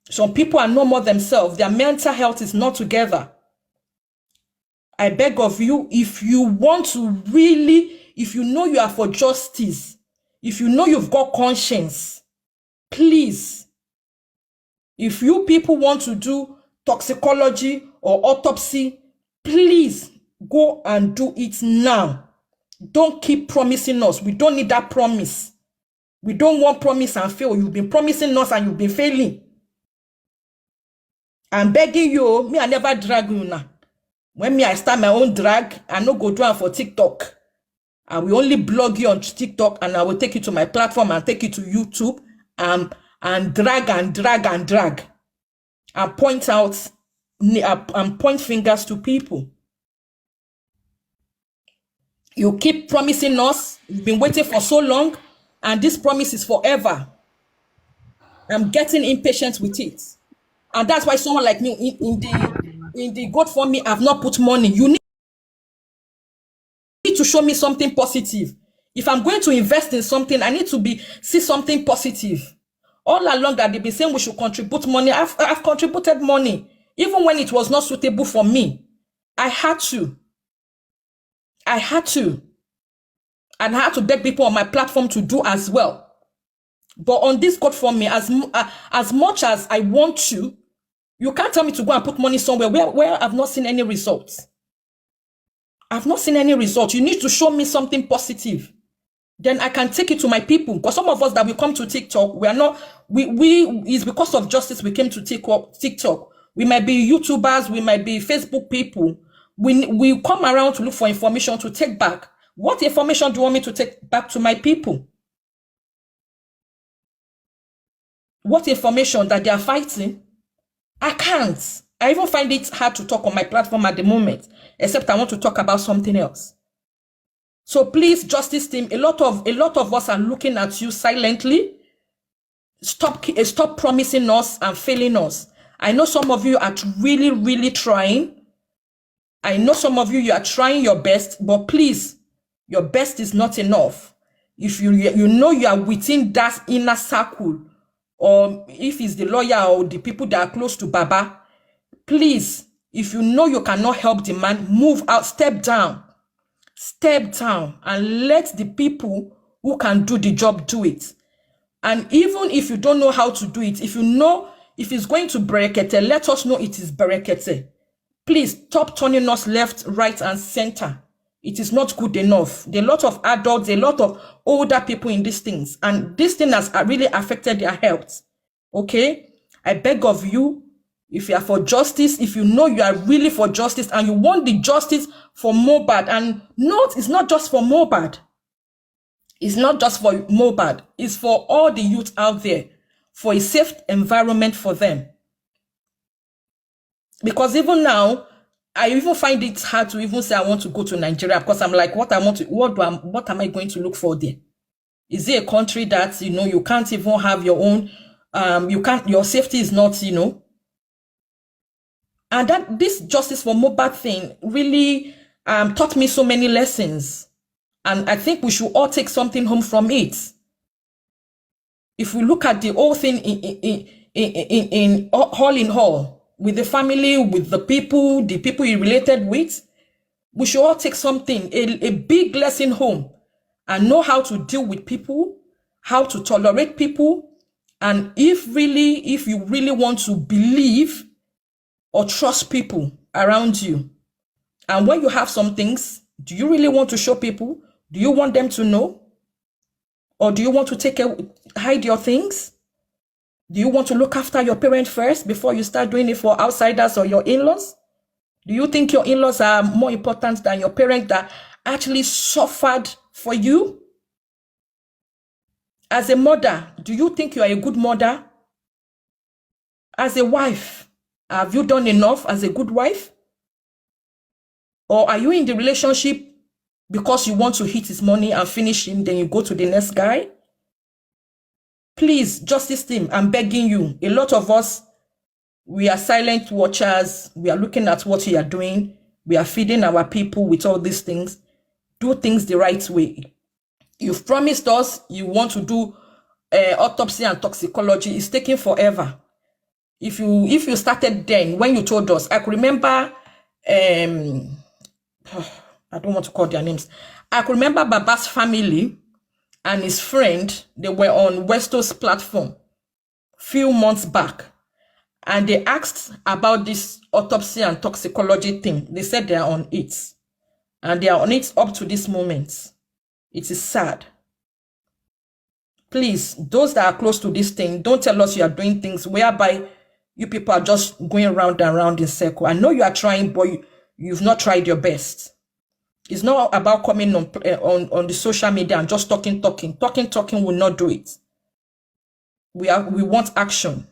Some people are no more themselves. Their mental health is not together. I beg of you, if you want to really, if you know you are for justice, if you know you've got conscience, please, if you people want to do toxicology or autopsy, please go and do it now. Don't keep promising us. We don't need that promise. We don't want promise and fail. You've been promising us and you've been failing. I'm begging you, me, I never drag you now. When I start my own drag, I no go do it for TikTok. I will only blog you on TikTok and I will take you to my platform and take you to YouTube and drag and point out and point fingers to people. You keep promising us, you've been waiting for so long, and this promise is forever. I'm getting impatient with it. And that's why someone like me in the GoFundMe, I've not put money. You need to show me something positive. If I'm going to invest in something, I need to see something positive. All along that they've been saying we should contribute money. I've contributed money. Even when it was not suitable for me. I had to. And I had to beg people on my platform to do as well. But on this GoFundMe, as much as I want to, you can't tell me to go and put money somewhere where I've not seen any results. I've not seen any results. You need to show me something positive. Then I can take it to my people. Because some of us that will come to TikTok, it's because of justice we came to TikTok. We might be YouTubers, we might be Facebook people, We come around to look for information to take back. What information do you want me to take back to my people? What information that they are fighting? I can't. I even find it hard to talk on my platform at the moment, except I want to talk about something else. So please, justice team, a lot of us are looking at you silently. Stop promising us and failing us. I know some of you are really, really trying. I know some of you are trying your best, but please, your best is not enough. If you know you are within that inner circle, or if it's the lawyer or the people that are close to Baba, please, if you know you cannot help the man, move out, step down, and let the people who can do the job do it. And even if you don't know how to do it, if you know, if it's going to berekete, let us know it is berekete. Please stop turning us left, right, and center. It is not good enough. There are a lot of adults, a lot of older people in these things, and this thing has really affected their health. Okay? I beg of you, if you are for justice, if you know you are really for justice and you want the justice for Mohbad, and note, it's not just for Mohbad. It's not just for Mohbad. It's for all the youth out there, for a safe environment for them. Because even now, I even find it hard to even say I want to go to Nigeria, because I'm like, what am I going to look for there? Is it a country that, you can't even have your own, your safety is not, and that this justice for Mohbad thing really taught me so many lessons. And I think we should all take something home from it. If we look at the whole thing in all, with the family, with the people he related with, we should all take something, a big lesson home, and know how to deal with people, how to tolerate people, and if you really want to believe or trust people around you. And when you have some things, do you really want to show people? Do you want them to know? Or do you want to hide your things? Do you want to look after your parents first before you start doing it for outsiders or your in-laws? Do you think your in-laws are more important than your parents that actually suffered for you? As a mother, do you think you are a good mother? As a wife, have you done enough as a good wife? Or are you in the relationship because you want to hit his money and finish him, then you go to the next guy? Please, justice team, I'm begging you. A lot of us, we are silent watchers. We are looking at what you are doing. We are feeding our people with all these things. Do things the right way. You've promised us you want to do autopsy and toxicology. It's taking forever. If you started then, when you told us, I could remember, I don't want to call their names. I could remember Baba's family and his friend, they were on Westo's platform few months back, and they asked about this autopsy and toxicology thing. They said they are on it, and they are on it up to this moment. It is sad. Please, those that are close to this thing, don't tell us you are doing things whereby you people are just going round and round in circle. I know you are trying, but you've not tried your best. It's not about coming on the social media and just talking. Talking will not do it. We want action.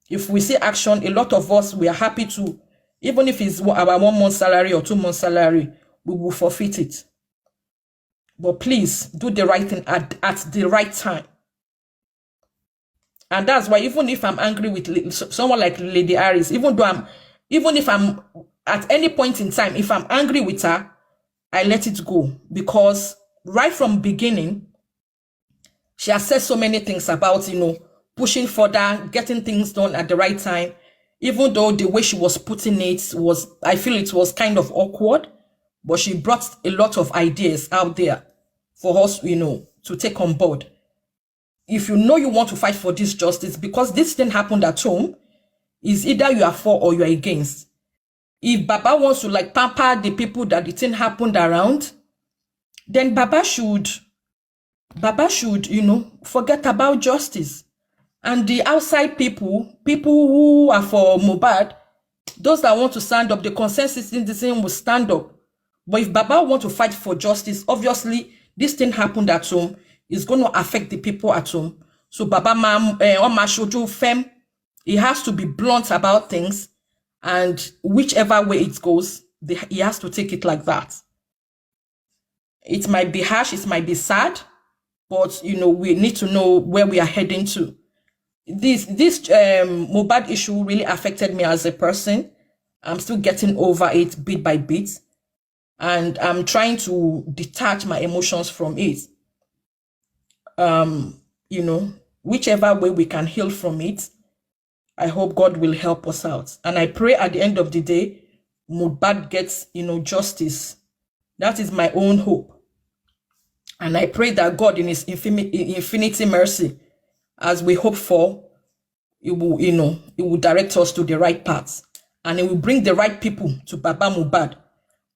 If we see action, a lot of us, we are happy to, even if it's our 1 month salary or 2 month salary, we will forfeit it. But please do the right thing at the right time. And that's why, even if I'm angry with someone like Lady Harris, even if I'm at any point in time, if I'm angry with her, I let it go, because right from beginning, she has said so many things about, pushing further, getting things done at the right time, even though the way she was putting it I feel it was kind of awkward, but she brought a lot of ideas out there for us, to take on board. If you know you want to fight for this justice, because this thing happened at home, is either you are for or you are against. If Baba wants to pamper the people that the thing happened around, then Baba should, forget about justice. And the outside people who are for Mohbad, Those that want to stand up, the consensus in the same will stand up. But if Baba want to fight for justice, obviously this thing happened at home. It's going to affect the people at home. So Baba Oma Shoju Fem, he has to be blunt about things, and whichever way it goes, he has to take it like that. It might be harsh, it might be sad, but we need to know where we are heading to. This Mohbad issue really affected me as a person. I'm still getting over it bit by bit, and I'm trying to detach my emotions from it. Whichever way we can heal from it, I hope God will help us out. And I pray at the end of the day, Mohbad gets, justice. That is my own hope. And I pray that God in his infinity mercy, as we hope for, it will direct us to the right paths. And it will bring the right people to Baba Mohbad.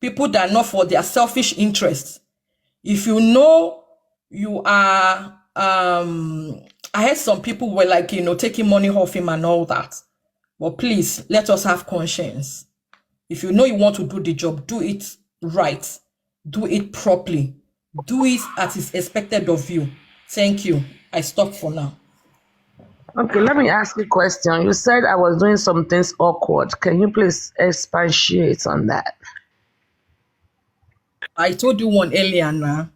People that are not for their selfish interests. If you know you are, I heard some people were like, taking money off him and all that. But please, let us have conscience. If you know you want to do the job, do it right. Do it properly. Do it as is expected of you. Thank you. I stop for now.
Okay, let me ask you a question. You said I was doing some things awkward. Can you please expatiate on that?
I told you one earlier now.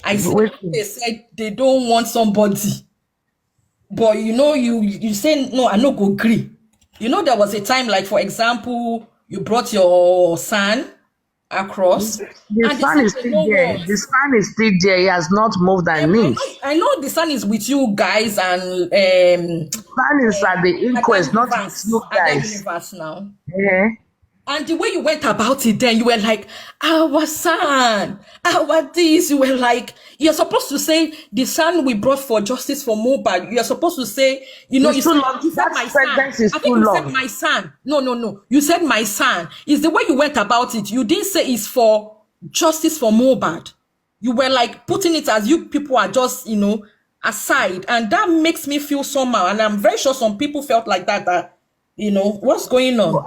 I said they said they don't want somebody. But you say, no, I no go agree. There was a time, like, for example, you brought your son across.
The son is still there. The son is still there. He has not moved an inch.
I know the son is with you guys, and
the son is at the inquest, not with you guys.
Universe now.
Yeah.
And the way you went about it, then you were like, our son, our this. You were like, you're supposed to say the son we brought for justice for Mohbad. You're supposed to say, you said my son. I think you said my son. No. You said my son. It's the way you went about it. You didn't say it's for justice for Mohbad. You were like putting it as you people are just, aside. And that makes me feel somehow. And I'm very sure some people felt like that. What's going on?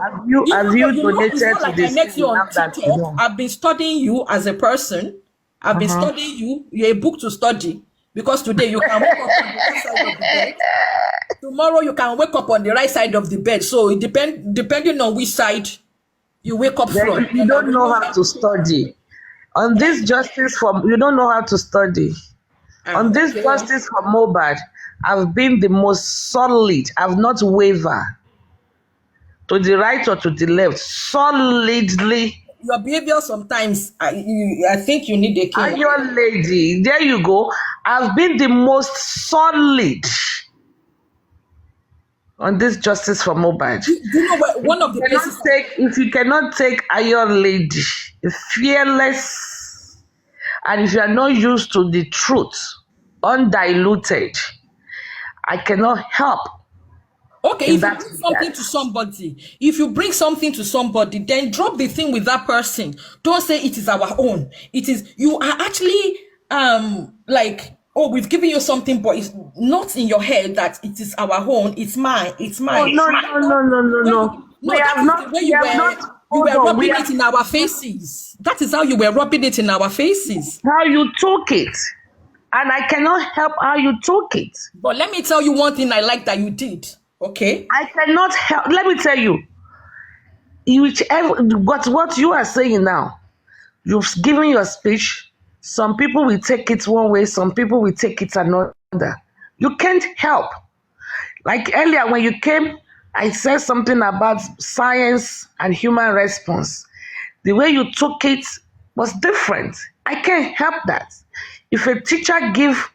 Have you donated to this?
I met you on TikTok. I've been studying you as a person. I've been studying you. You're a book to study, because today you can wake up on the right side of the bed. Tomorrow you can wake up on the right side of the bed. So it depending on which side you wake up from.
You don't know how to study. On this justice you don't know how to study. On this justice for Mohbad, I've been the most solid. I've not wavered. To the right or to the left, solidly.
Your behavior sometimes, I think you need a care.
Iron lady, there you go. I've been the most solid on this justice for Mohbad.
Do you know what one of the places?
If you cannot take Iron lady, fearless, and if you are not used to the truth, undiluted, I cannot help.
Okay, if you bring something to somebody, then drop the thing with that person. Don't say it is our own. It is, you are actually like, oh, we've given you something, but it's not in your head that it is our own. It's mine. It's mine.
Oh, no.
We have not. You were rubbing it in our faces. That is how you were rubbing it in our faces.
How you took it, and I cannot help how you took it.
But let me tell you one thing I like that you did. Okay,
I cannot help. Let me tell you, what you are saying now, you've given your speech. Some people will take it one way, some people will take it another. You can't help. Like earlier when you came, I said something about science and human response. The way you took it was different. I can't help that. If a teacher give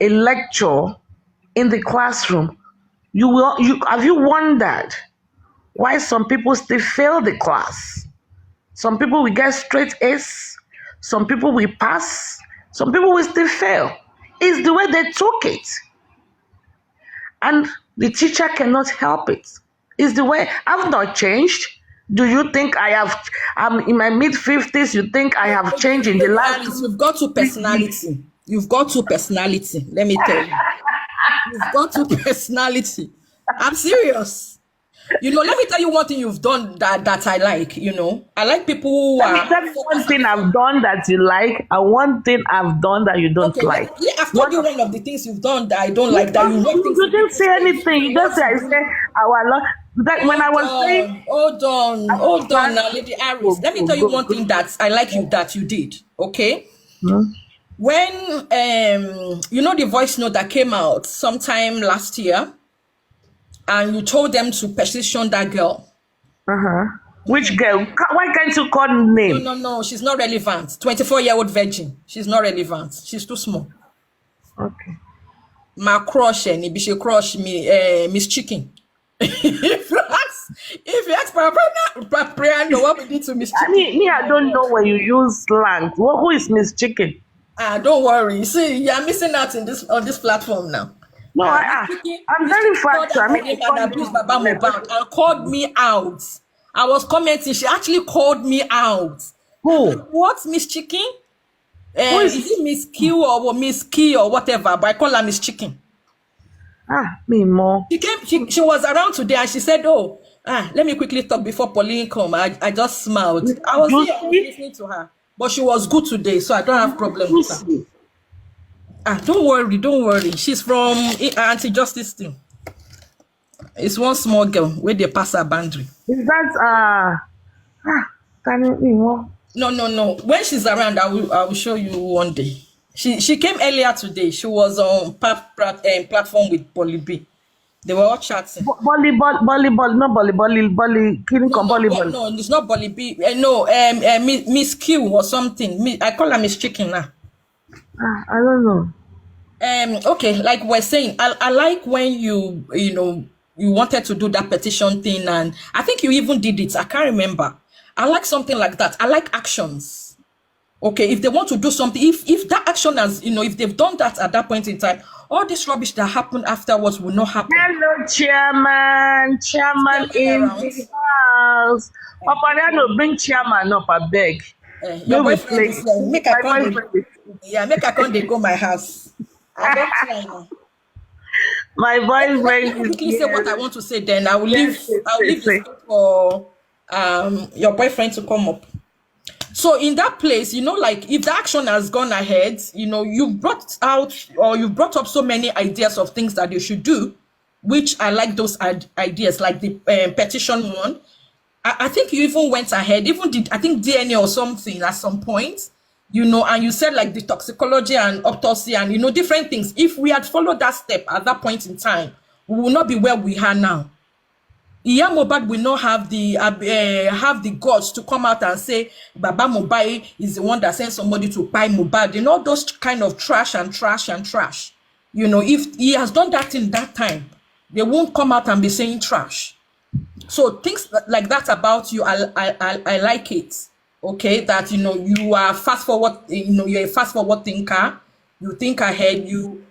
a lecture in the classroom, have you wondered why some people still fail the class? Some people will get straight A's, some people will pass, some people will still fail. It's the way they took it. And the teacher cannot help it. It's the way. I've not changed. Do you think I'm in my mid-50s, you think I have changed in the last?
You've got two personality. You've got two personality. Let me tell you. You've got two personality. I'm serious. Let me tell you one thing you've done that I like. I like people who are
Tell me one
focused.
thing I've done that you like, and one thing I've done that you don't
Okay,
like.
I've told
What?
you one of the things you've done that I don't
You,
like, that you rub things
you
in
didn't
people's
say
face.
anything. You
What
just say, I
you do?
say, our Lord. That when I
Hold
was saying,
on, hold on, hold on now, Lady
go,
Aris. Let me
go,
tell you
go,
one thing
go.
that I like you that you did. Okay,
Hmm?
when the voice note that came out sometime last year, and you told them to petition that girl.
Uh-huh. Which girl? Why can't you call
No,
name?
no, no, she's not relevant. 24-year-old virgin. She's not relevant. She's too small.
Okay.
My crush, and if she crush me, Miss Chicken. If you ask prayer, know what we did to Miss
I
Chicken.
mean, me,
Oh
I
my
don't
God.
know when you use slang. Who is Miss Chicken?
Don't worry. See, you're missing out in this on this platform now.
No,
Miss Chicken,
I'm
Miss
very
Chicken called
factual.
her
I mean, I
name and
call
abused
names.
Baba Mohbad and called me out. I was commenting. She actually called me out. I'm like,
Who?
what, Miss Chicken?
Who is?
Is it Miss Q or Miss Key or whatever? But I call her Miss Chicken.
Me more.
She came. She was around today and she said, "Oh, let me quickly talk before Pauline come." I just smiled. I was here. I was
Juicy?
listening to her, but she was good today, so I don't have problem with her.
Juicy.
Don't worry, don't worry. She's from anti-justice thing. It's one small girl where they pass her boundary.
Is that can you me more?
No, no, no. When she's around, I will show you one day. She came earlier today. She was on platform with Polly B. They were all chatting.
Volleyball, not volleyball, killing
No,
con
no,
volleyball.
no, it's not Bolly B. No, Miss Q or something. I call her Miss Chicken now.
I don't know.
Okay, like we're saying, I like when you wanted to do that petition thing, and I think you even did it. I can't remember. I like something like that. I like actions. Okay, if they want to do something, if that action has, if they've done that at that point in time, all this rubbish that happened afterwards will not happen.
Hello, chairman.
Is
Chairman
chairman
in
around?
the house. Papa, no bring chairman up, I beg.
Your
No be
boyfriend
play.
is here. Make a
My
con.
boyfriend is
Yeah, make a con. They go my house. I don't try now.
my
Let
boyfriend
me
is
quickly say what I
here.
want to say. Then I will
Yes,
leave.
yes,
I will
yes,
leave the
yes.
space for your boyfriend to come up. So in that place, like if the action has gone ahead, you've brought out or you've brought up so many ideas of things that they should do, which I like those ideas, like the petition one. I think you even went ahead, even did I think DNA or something at some point, and you said like the toxicology and autopsy and different things. If we had followed that step at that point in time, we will not be where we are now. Iya Mohbad will not have the guts to come out and say Baba Mohbad is the one that sent somebody to buy Mohbad. Those kind of trash and trash and trash. If he has done that in that time, they won't come out and be saying trash. So things like that about you, I like it. Okay, that you are fast forward. You're a fast forward thinker. You think ahead. You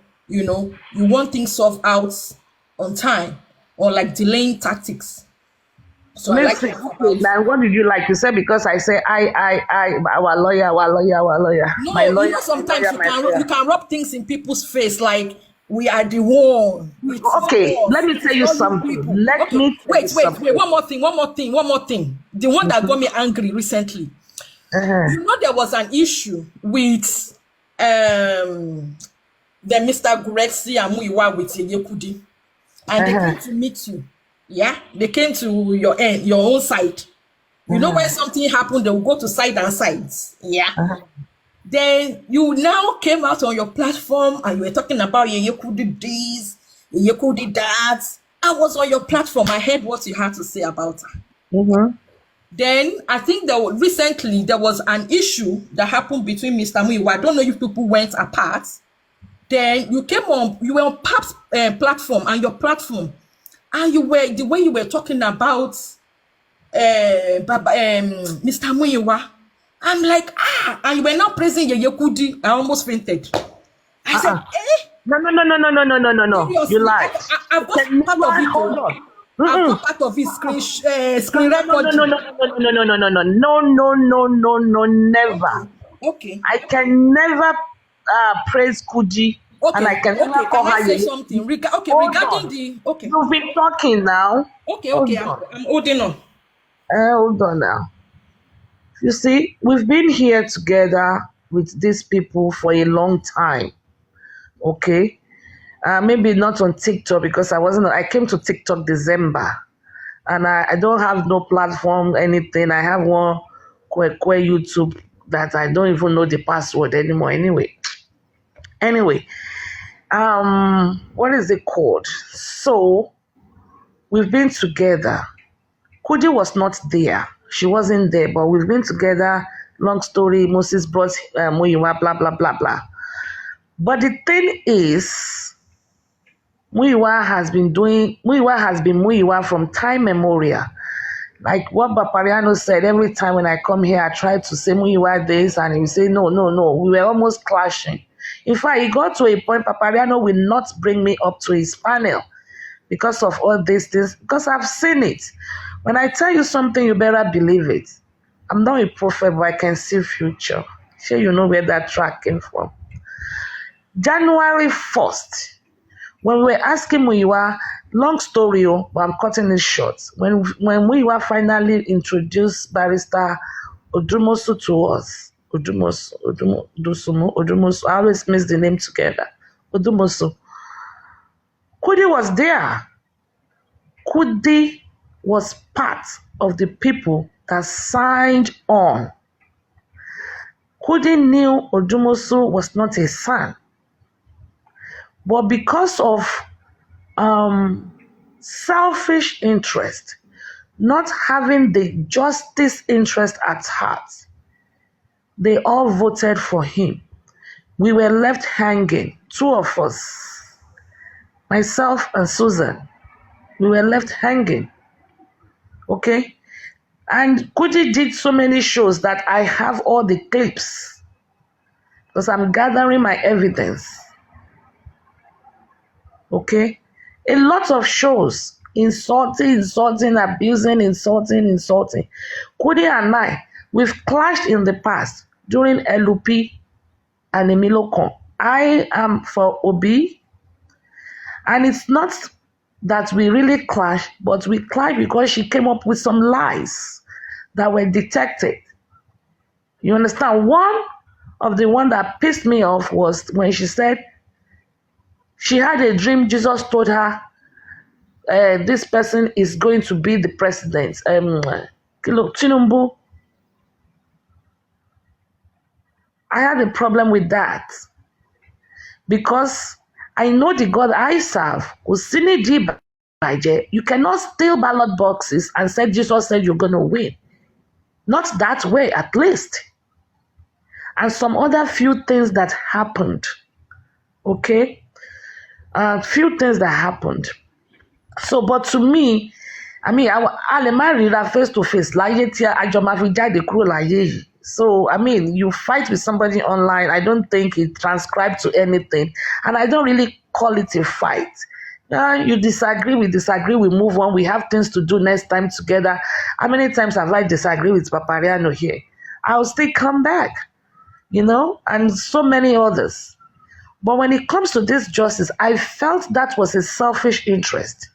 want things solved out on time, or like delaying tactics. So I like
Listen,
that
okay,
about you.
now what did you like to say? Because I say, our lawyer, our lawyer, our lawyer, my
No,
lawyer, my
sometimes
lawyer,
you
my
can
lawyer.
you can rub things in people's face like we are the one. It is
Okay, let
us.
me
It
tell
is
you
not you
something.
people.
Let
Okay,
me tell you
wait.
something.
One more thing. The one that got me angry recently.
Uh-huh.
There was an issue with the Mr. Gurexi Amuiwa with Yekudi, and they
Uh-huh.
came to meet you. Yeah, they came to your own side. When something happened, they will go to side and sides. Yeah.
Uh-huh.
Then you now came out on your platform and you were talking about Yekudi this, Yekudi that. I was on your platform. I heard what you had to say about her.
Mm-hmm.
Then I think recently there was an issue that happened between Mr. Muiwa. I don't know if people went apart. Then you were on Pap's platform and your platform, and the way you were talking about Mr. Muiwa. I'm like, and you were not praising Yekudi. I almost fainted. I said,
Uh-uh. No. You
seriously?
lied.
I've got
Can
part of
never
it.
hold
Oh.
on.
I've
Mm-mm.
got part of it
No,
screen
no, no, no, no,
recording.
no, no, no, no, no, no, no, no, no, no, never.
Okay. Okay.
I can never praise Kuji, and I
Okay.
can never
Okay.
call
Can I
her
say
Yeye.
something? Okay.
Hold
Regarding
on.
the okay.
You've been talking now.
Okay, okay,
Hold
I'm,
on.
I'm holding on.
Hold on now. You see, we've been here together with these people for a long time. Okay. Maybe not on TikTok because I came to TikTok December and I don't have no platform, anything. I have one quick YouTube that I don't even know the password anymore. Anyway, what is it called? So we've been together. Kudi was not there. She wasn't there, but we've been together. Long story, Moses brought Muyiwa, blah, blah, blah, blah. But the thing is, Muyiwa has been Muyiwa from time memorial. Like what Bapariano said, every time when I come here, I try to say Muyiwa this, and he say, no, no, no. We were almost clashing. In fact, it got to a point, Papariano will not bring me up to his panel because of all these things, because I've seen it. When I tell you something, you better believe it. I'm not a prophet, but I can see future. Sure, you know where that track came from. January 1st, when we were asking Muyiwa, long story, but I'm cutting it short. When Muyiwa finally introduced Barrister Odumosu to us, Odumosu, I always mix the name together. Odumosu. Kudi was there. Kudi was part of the people that signed on. Kudi knew Odumosu was not a son, but because of selfish interest, not having the justice interest at heart, they all voted for him. We were left hanging, two of us, myself and Susan. We were left hanging. Okay? And Kudi did so many shows that I have all the clips because I'm gathering my evidence. Okay? A lot of shows, insulting, abusing. Kudi and I, we've clashed in the past during LUP and Emilokon. I am for Obi, and it's not that we really clashed, but we clashed because she came up with some lies that were detected. You understand? One of the one that pissed me off was when she said she had a dream. Jesus told her this person is going to be the president. Tinubu. I had a problem with that because I know the God I serve. You cannot steal ballot boxes and say Jesus said you're going to win. Not that way, at least. And some other few things that happened. Okay? Few things that happened. So, but to me, I mean, a lè má ríra face to face láyé tí àjọ máa fi jáde kúrò láyé yìí. So, I mean, you fight with somebody online, I don't think it transcribes to anything. And I don't really call it a fight. You disagree, we move on. We have things to do next time together. How many times have I disagreed with Papariano here? I'll still come back, and so many others. But when it comes to this justice, I felt that was a selfish interest.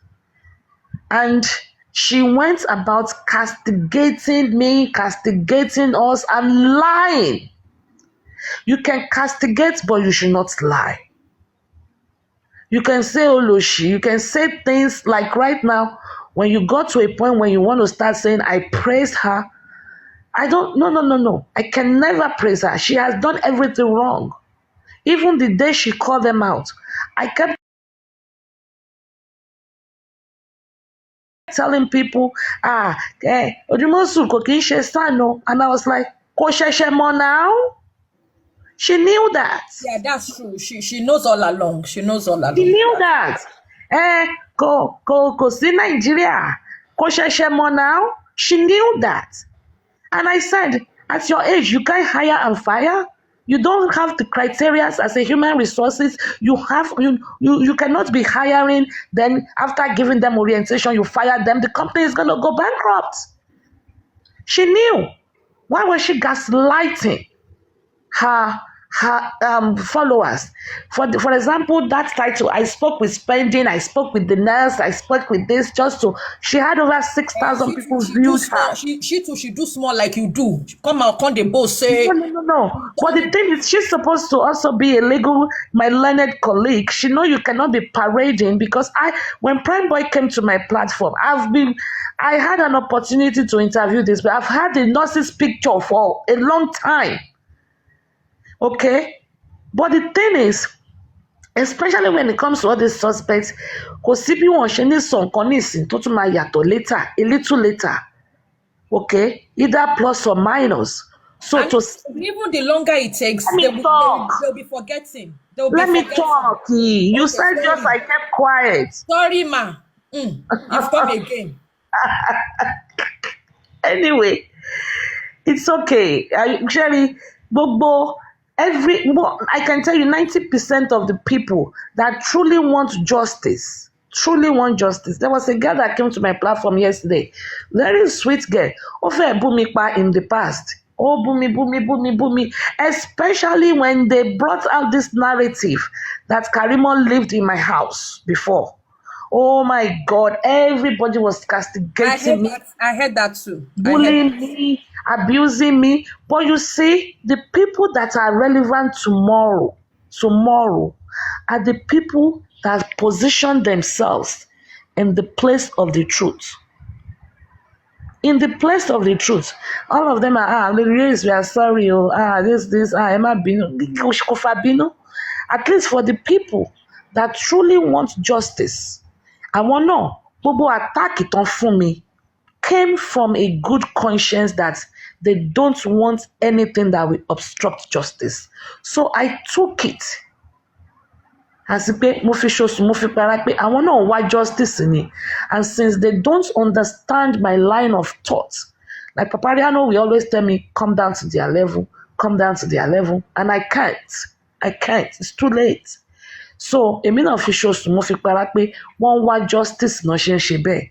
And she went about castigating me, castigating us, and lying. You can castigate, but you should not lie. You can say Oloshi, you can say things like right now, when you got to a point when you want to start saying, I praised her. No. I can never praise her. She has done everything wrong. Even the day she called them out, I kept telling people, Odumosu kò kí ń ṣe sano. And I was like, kò ṣẹ̀ṣẹ̀ mọ̀ now. She knew that.
Yeah, that's true. She knows all along. She knows all along.
She knew that. Kò sí Nàìjíríà. Kò ṣẹ̀ṣẹ̀ mọ̀ now. She knew that. And I said, at your age, you can't hire and fire. You don't have the criteria as a human resources. You cannot be hiring. Then after giving them orientation, you fire them. The company is going to go bankrupt. She knew. Why was she gaslighting her her followers. For example, that title, I spoke with Spending, I spoke with the nurse, I spoke with this, just to, she had over 6,000
She too,
people
she do
viewed her.
small. She too, she do small like you do. Come out, come the boss
No,
say.
no, no, no.
You
But
done
the
it.
thing is, she's supposed to also be a legal, my learned colleague. She know you cannot be parading, because when Prime Boy came to my platform, I had an opportunity to interview this, but I've had the nurse's picture for a long time. Okay? But the thing is, especially when it comes to all these suspects, kò sí bí wọ́n ṣe ní sọ nǹkan nísìn tó tún máa yàtọ̀ later, a little later. Okay? Either plus or minus. So
And
to
even the longer it takes,
let me talk.
they'll be forgetting. They'll be
Let me
forgetting.
talk. You
Okay,
said just
sorry.
I kept quiet.
Sorry, ma. You've come again.
Anyway, it's okay. Actually, Bobo, I can tell you 90% of the people that truly want justice, truly want justice. There was a girl that came to my platform yesterday. Very sweet girl. Ó fẹ́ bú mi pa in the past. Oh, boomy, boomy, boomy, boomy. Especially when they brought out this narrative that Karimon lived in my house before. Oh my God, everybody was castigating me,
I heard that too. I heard that.
bullying me, abusing me. But you see, the people that are relevant tomorrow are the people that position themselves in the place of the truth. In the place of the truth, all of them are, Ladies, we are sorry, Emma Bino, Kofa Bino. At least for the people that truly want justice, àwọn náà, gbogbo attack ìtàn fún mi came from a good conscience that they don't want anything that will obstruct justice. So I took it as pé mo fi ṣoṣù mo fi para pé àwọn náà wá justice ni, and since they don't understand my line of thought, like Papariano will always tell me, come down to their level, and I can't, it's too late. So èmi náà fi ṣoṣù mo fi para pé wọ́n wá justice náà ṣe ń ṣe bẹ́ẹ̀.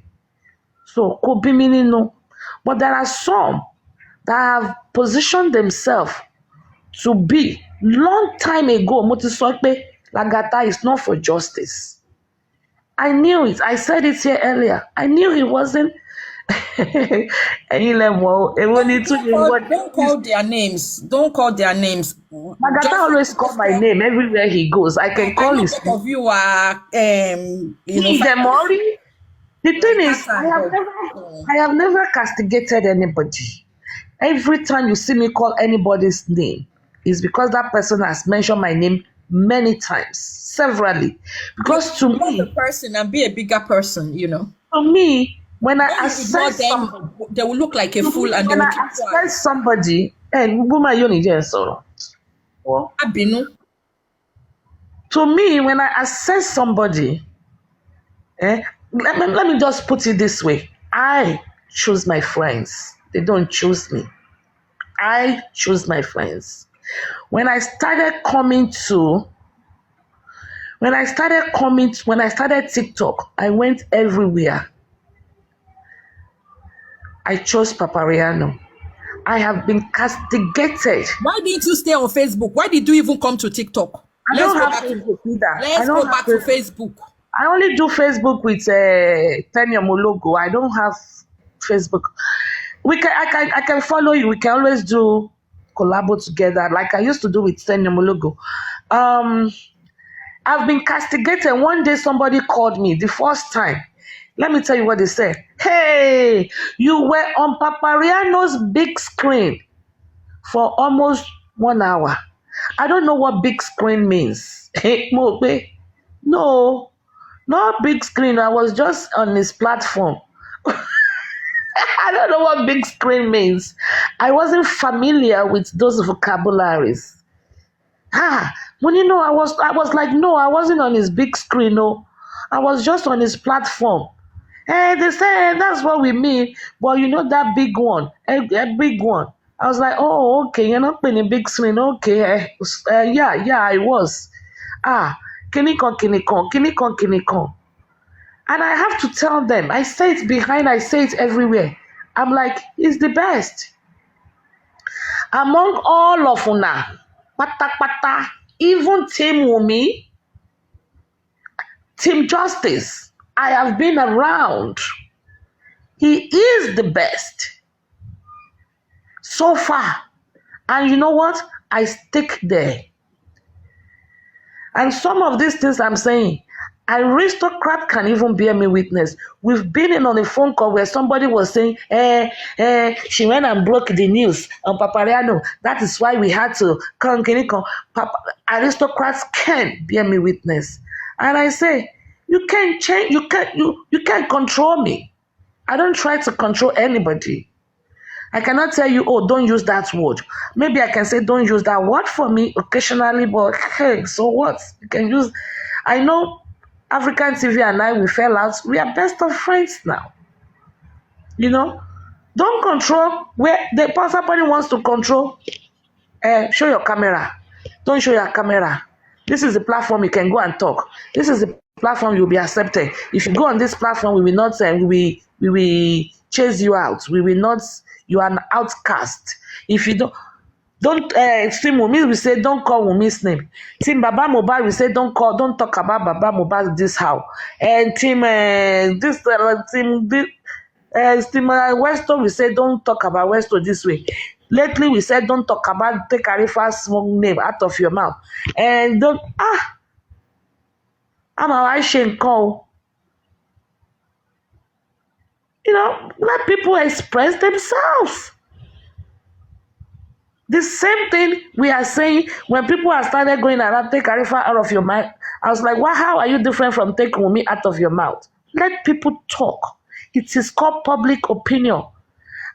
So kò bí mi nínú, but there are some that have positioned themselves to be long time ago. Mo ti sọ pé Lagata is not for justice. I knew it. I said it here earlier. I knew he wasn't. Ẹ̀yin lẹ mọ̀ o, èwo ni tún ni wọ́n.
Don't call their names. Don't call their names.
Lagata always call my name everywhere he goes. I can
I
call
know
his
both
name.
of you are,
He Demori. The thing is, I have never castigated anybody. Every time you see me call anybody's name, is because that person has mentioned my name many times, severally. Because to
love the
me,
person and be a bigger person,
when I
When you ignore
assess
them,
somebody,
they will look like a fool and they
when
will
I
keep quiet.
assess somebody, woman, you need to sọ̀rọ̀. Well,
Abinu.
to me, when I assess somebody, let me just put it this way. I choose my friends. They don't choose me. I choose my friends. When I started TikTok, I went everywhere. I chose Papariano. I have been castigated.
Why didn't you stay on Facebook? Why did you even come to TikTok?
I don't have Facebook either.
Let's go back to Facebook.
I only do Facebook with Tenya Mologo. I don't have Facebook. I can follow you. We can always do collabo together, like I used to do with Tenya Mologo. I've been castigated. One day somebody called me the first time. Let me tell you what they said. Hey, you were on Papariano's big screen for almost 1 hour. I don't know what big screen means. No, not big screen. I was just on his platform. I don't know what big screen means. I wasn't familiar with those vocabularies. When I was like, no, I wasn't on his big screen. No, I was just on his platform. They say that's what we mean, but that big one, a big one. I was like, oh, okay, you're not playing a big screen, okay? Yeah, I was. Kinikon. And I have to tell them, I say it behind, I say it everywhere. I'm like, he's the best among all of una. pata pata, even Team Wumi, Team Justice. I have been around. He is the best so far. And you know what? I stick there. And some of these things I'm saying, aristocrat can even bear me witness. We've been in on a phone call where somebody was saying, she went and broke the news on Papariano. That is why we had to come. Aristocrats can bear me witness. And I say, you can't change, you can't control me. I don't try to control anybody. I cannot tell you, oh, don't use that word. Maybe I can say, don't use that word for me occasionally, but hey, so what? You can use. I know African TV and I, we fell out. We are best of friends now. You know, don't control where the somebody wants to control. Show your camera. Don't show your camera. This is the platform you can go and talk. This is the platform you'll be accepted. If you go on this platform, we will not. We will chase you out. We will not. You are an outcast. If you don't Team Wumi, we say don't call Wumi's name. Team Baba Mohbad, we say don't talk about Baba Mohbad this how. And Team Westo, we say don't talk about Westo this way. Lately, we said don't talk about take Arifa's small name out of your mouth. And don't I'm a shame call. You know, let people express themselves. The same thing we are saying when people have started going around, take Arifa out of your mouth. I was like, well, how are you different from take Wumi out of your mouth? Let people talk. It is called public opinion.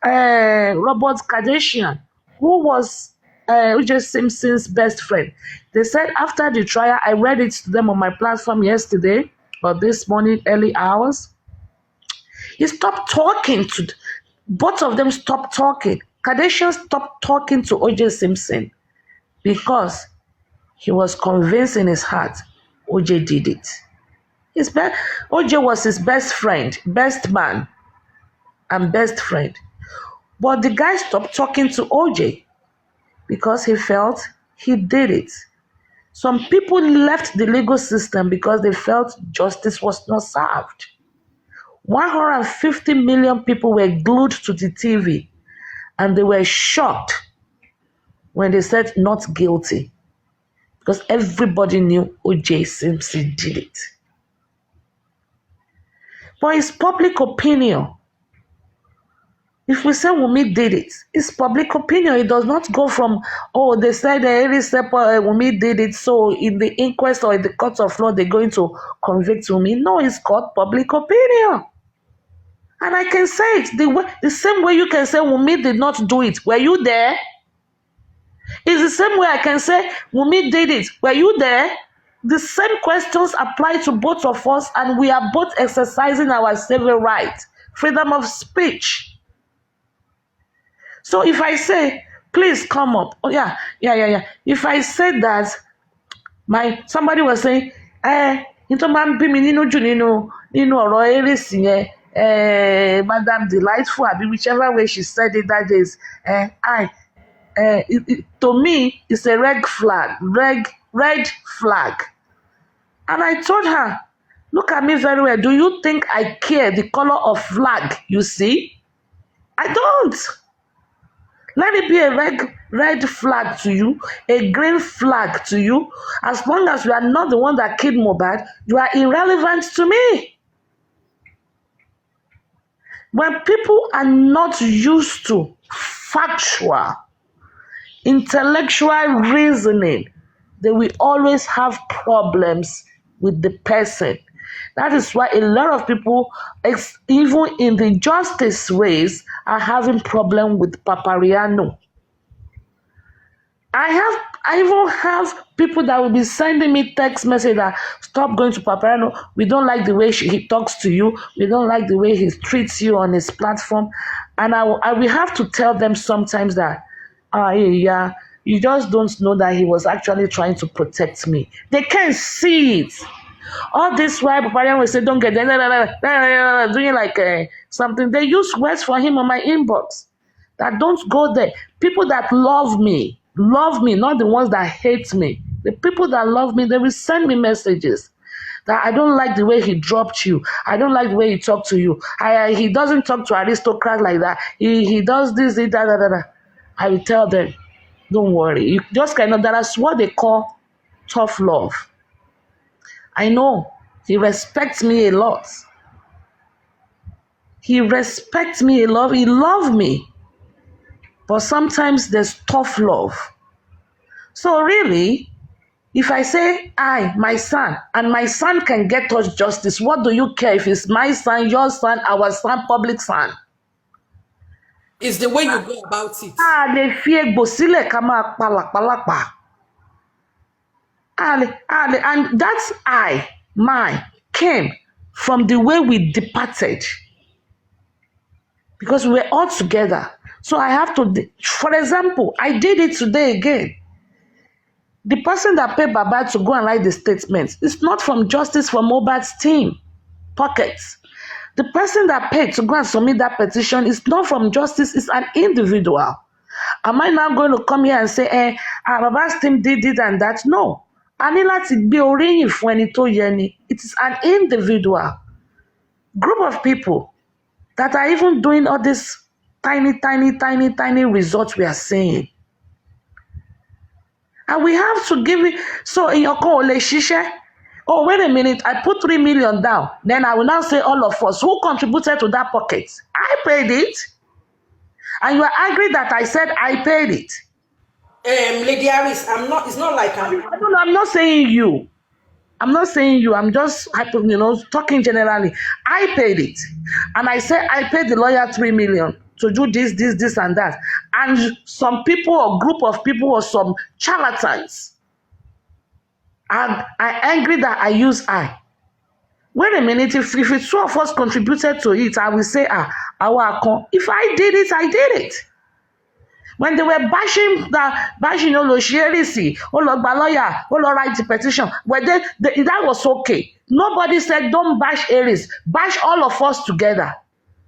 Robert Kardashian, who was O.J. Simpson's best friend, they said after the trial, I read it to them on my platform yesterday or this morning, early hours. He stopped talking to both of them. Stopped talking. Kardashian stopped talking to O.J. Simpson because he was convinced in his heart O.J. did it. O.J. was his best friend, best man, and best friend. But the guy stopped talking to O.J. because he felt he did it. Some people left the legal system because they felt justice was not served. 150 million people were glued to the TV and they were shocked when they said not guilty because everybody knew O.J. Simpson did it. But it's public opinion. If we say Wumi did it, it's public opinion. It does not go from, oh, they said Wumi did it, so in the inquest or in the court of law, they're going to convict Wumi. No, it's called public opinion. And I can say it the same way you can say Wumi did not do it. Were you there? It's the same way I can say Wumi did it. Were you there? The same questions apply to both of us, and we are both exercising our civil right, freedom of speech. So if I say, please come up. Oh, yeah. If I said that, somebody was saying, Madam Delightful, whichever way she said it that is, to me, it's a red flag. And I told her, look at me very well. Do you think I care the color of flag you see? I don't. Let it be a red flag to you, a green flag to you. As long as you are not the one that killed Mohbad, you are irrelevant to me. When people are not used to factual, intellectual reasoning, they will always have problems with the person. That is why a lot of people, even in the justice race, are having problem with Papariano. I even have people that will be sending me text message that stop going to Papariano. We don't like the way he talks to you. We don't like the way he treats you on his platform. And I will have to tell them sometimes that, you just don't know that he was actually trying to protect me. They can't see it. All this while Paparian will say, don't get there, doing like something. They use words for him on my inbox that don't go there. People that love me, love me, not the ones that hate me. The people that love me, they will send me messages that I don't like the way he dropped you. I don't like the way he talked to you. He doesn't talk to aristocrats like that. He does this, that, that. I will tell them, don't worry. You just cannot. That's what they call tough love. I know he respects me a lot. He respects me a lot. He loves me. But sometimes there's tough love. So really, if I say my son, and my son can get us justice, what do you care if it's my son, your son, our son, public son?
It's the way you go about it.
Lè fi egbò sílẹ̀ ká máa palàpalàpà. And that's mine, came from the way we departed. Because we're all together. So I have to, for example, I did it today again. The person that paid Baba to go and write the statements is not from Justice for Mohbad's team pockets. The person that paid to go and submit that petition is not from Justice, it's an individual. Am I now going to come here and say, Baba's team did it and that? No. A ní láti gbé oríyìn fún ẹni tó yẹ ni. It is an individual group of people that are even doing all this tiny results we are seeing. And we have to give it. So in your call, oh, wait a minute, I put 3 million down. Then I will now say all of us who contributed to that pocket. I paid it. And you are angry that I said I paid it.
Lady Harris, it's not like
I'm not saying you. I'm just talking generally. I paid it. And I said I paid the lawyer 3 million to do this and that. And some people or group of people or some charlatans are angry that I use I. Wait a minute, if two of us contributed to it, I will say our account. If I did it, I did it. When they were bashing Olosierisi, Ologba lawyer, write the petition, that was okay. Nobody said don't bash Aries, bash all of us together.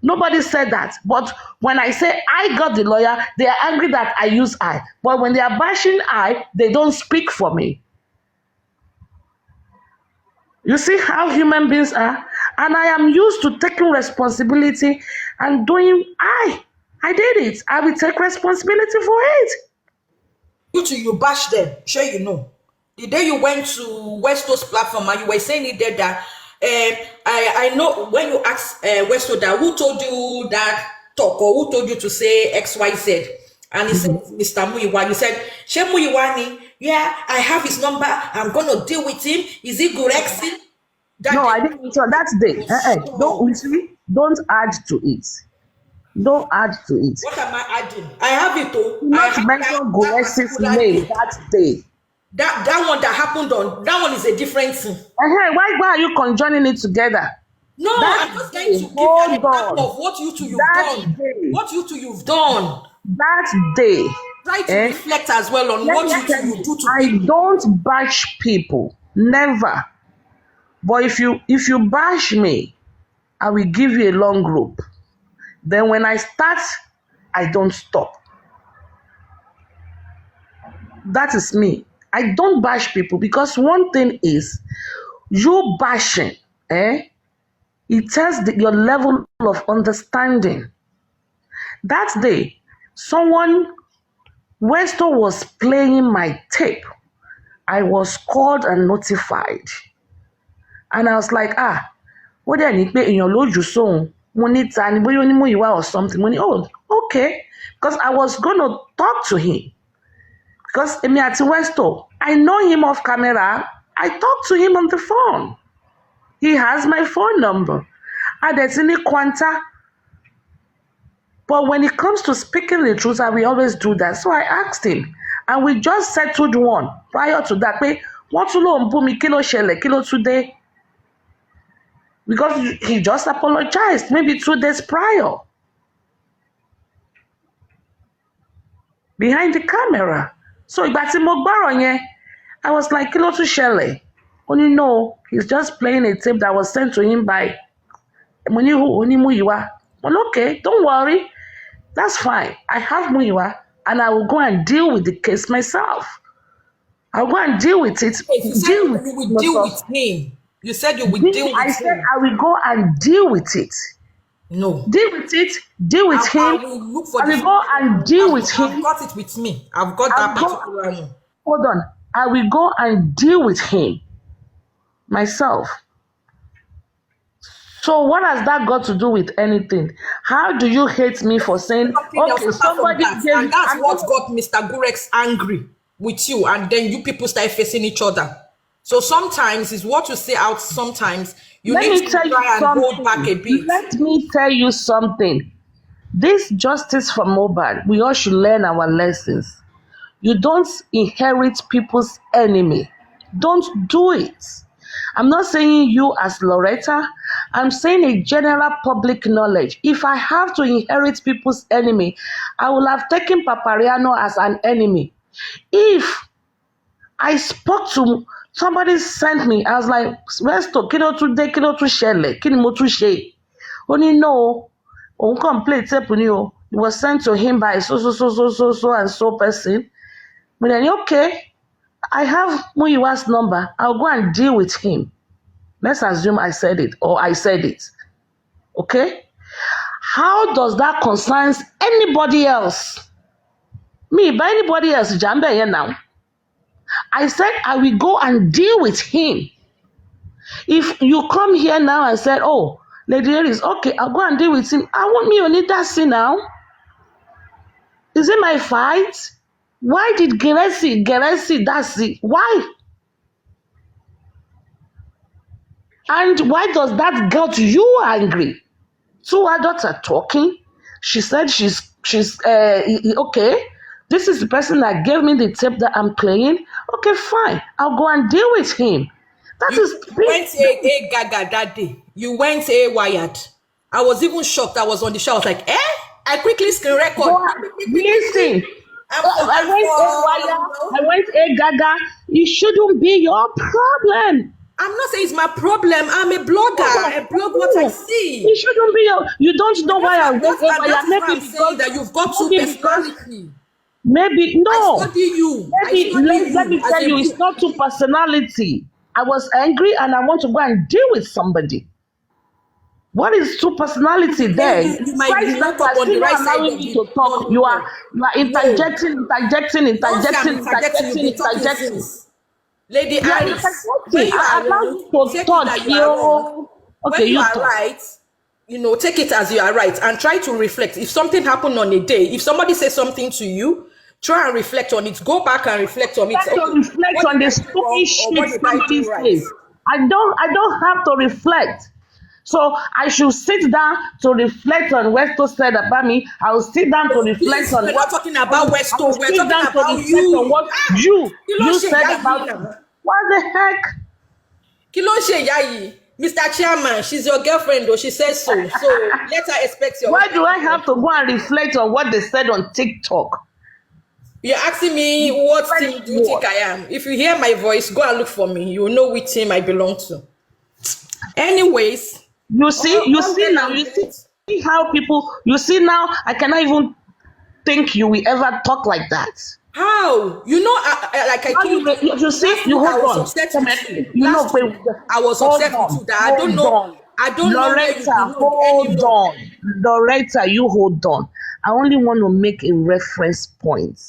Nobody said that. But when I say I got the lawyer, they are angry that I use I. But when they are bashing I, they don't speak for me. You see how human beings are? And I am used to taking responsibility and doing I did it. I will take responsibility for it.
You bash them. Sure you know. The day you went to Westo's platform and you were saying it there that I know when you asked Westo that who told you that talk or who told you to say XYZ, and he said Mr. Muyiwa, you said She Muyiwani, yeah, I have his number, I'm gonna deal with him. Is he Gurexi?
No, I didn't. So that's day. Don't add to it. Don't add to it.
What am I adding? I have it too.
Not mention Gurexi's name that day.
That one that happened that one is a different thing.
Why are you conjoining it together?
No, I'm just going to give you an example of what you've done. What you've done.
That day.
Try to reflect as well on what you do to
I don't bash people. Never. But if you bash me, I will give you a long rope. Then when I start, I don't stop. That is me. I don't bash people because one thing is, you bashing, it tells your level of understanding. That day, Westo was playing my tape. I was called and notified. And I was like, what do I need? In your load, you saw. Or something. Oh, okay. Because I was going to talk to him. Because Emiati Westo, I know him off camera. I talk to him on the phone. He has my phone number. There's any quanta. But when it comes to speaking the truth, I will always do that. So I asked him. And we just settled one prior to that. What to know kilo today? Because he just apologized maybe 2 days prior. Behind the camera. So I was like, kilo to Shelley. Only no, he's just playing a tape that was sent to him by Muyiwa. Well, okay, don't worry. That's fine. I have Muyiwa. and I will go and deal with the case myself. I'll go and deal with it.
If you said
Deal with
you
it,
will deal with him, you said you will deal
I
with
said
him.
I will go and deal with it.
No.
Deal with it. Deal with
I
him.
will look for
I
the
will go and deal with
I've
him.
got it with me. I've got
I'll
that
go.
particular one.
Hold on. I will go and deal with him myself. So what has that got to do with anything? How do you hate me for saying,
Something else
okay,
apart from
somebody
that.
gave
And
you,
that's
I'm
what
not,
got Mr. Gurex angry with you. And then you people start facing each other. So sometimes it's what you say out. Sometimes you
let
need
me
to
tell you
try and hold back
something.
a bit.
Let me tell you something. This justice from Mohbad, we all should learn our lessons. You don't inherit people's enemy. Don't do it. I'm not saying you as Loretta. I'm saying a general public knowledge. If I have to inherit people's enemy, I will have taken Papariano as an enemy. If I spoke to somebody sent me, I was like, Resto, kí ló tún dé, kí ló tún ṣẹlẹ̀, kí ni mo tún ṣe? Ó ní no, òun complain tape ni o. It was sent to him by so and so person. But then, okay, I have Muyiwa's number. I'll go and deal with him. Let's assume I said it or I said it. Okay? How does that concern anybody else? Me, by anybody else, Jambe here now. I said I will go and deal with him. If you come here now and said, oh, Lady Aries, okay, I'll go and deal with him. I want me only that see now. Is it my fight? Why did Geresi that's it? Why? And why does that got you angry? Two adults are talking. She said she's okay. This is the person that gave me the tape that I'm playing. Okay, fine. I'll go and deal with him. That
You
is
went a gaga that day. You went a wired. I was even shocked. I was on the show. I was like, eh? I quickly screen record.
listen.
I'm
I went a gaga. It shouldn't be your problem.
not saying it's my problem. I'm a blogger. I blog what I see.
It shouldn't be your. You don't know why I went a
That's
wire.
why I'm saying that you've got two personality.
Maybe
I
no.
study you.
Maybe let me tell you, it's not two personality. I was angry and I want to go and deal with somebody. What is two personality there?
You might be not up on the right side of
me to talk. You are interjecting.
Lady Aries, when you
I
are
allow
wrong,
you to
take it
talk.
that you are wrong.
Okay,
When you
you
are
talk.
right, take it as you are right and try to reflect. If something happened on a day, if somebody says something to you, try and reflect on it. Go back and reflect on it.
Try to reflect on the stupid shit somebody says. I don't have to reflect. So I should sit down to reflect on what Westo said about me. I will sit down to reflect on
we're
what.
not talking about Westo. We're talking about you.
On what you said about me. What the heck?
Kí ló ń ṣe ìyá yìí? Mr. Chairman, she's your girlfriend, though. She says so. So let her expect your.
Why do I have to go and reflect on what they said on TikTok?
You're asking me what team do you think I am? If you hear my voice, go and look for me. You will know which team I belong to. Anyways.
You see now, you see how people, you see now, I cannot even think you will ever talk like that.
How? Like I told you.
You see, you hold on.
I was upset with you that I don't know. I don't
Loretta,
know.
Loretta, you hold on. I only want to make a reference point.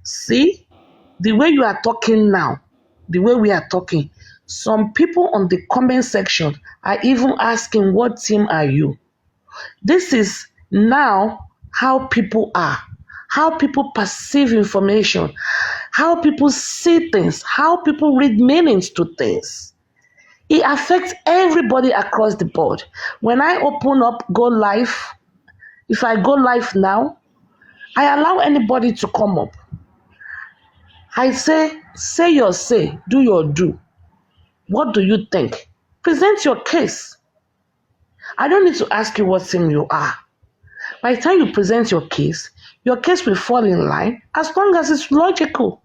See, the way you are talking now, the way we are talking, some people on the comment section are even asking, what team are you? This is now how people are, how people perceive information, how people see things, how people read meanings to things. It affects everybody across the board. When I open up, go live, if I go live now, I allow anybody to come up. I say your say, do your do. What do you think? Present your case. I don't need to ask you what team you are. By the time you present your case will fall in line as long as it's logical.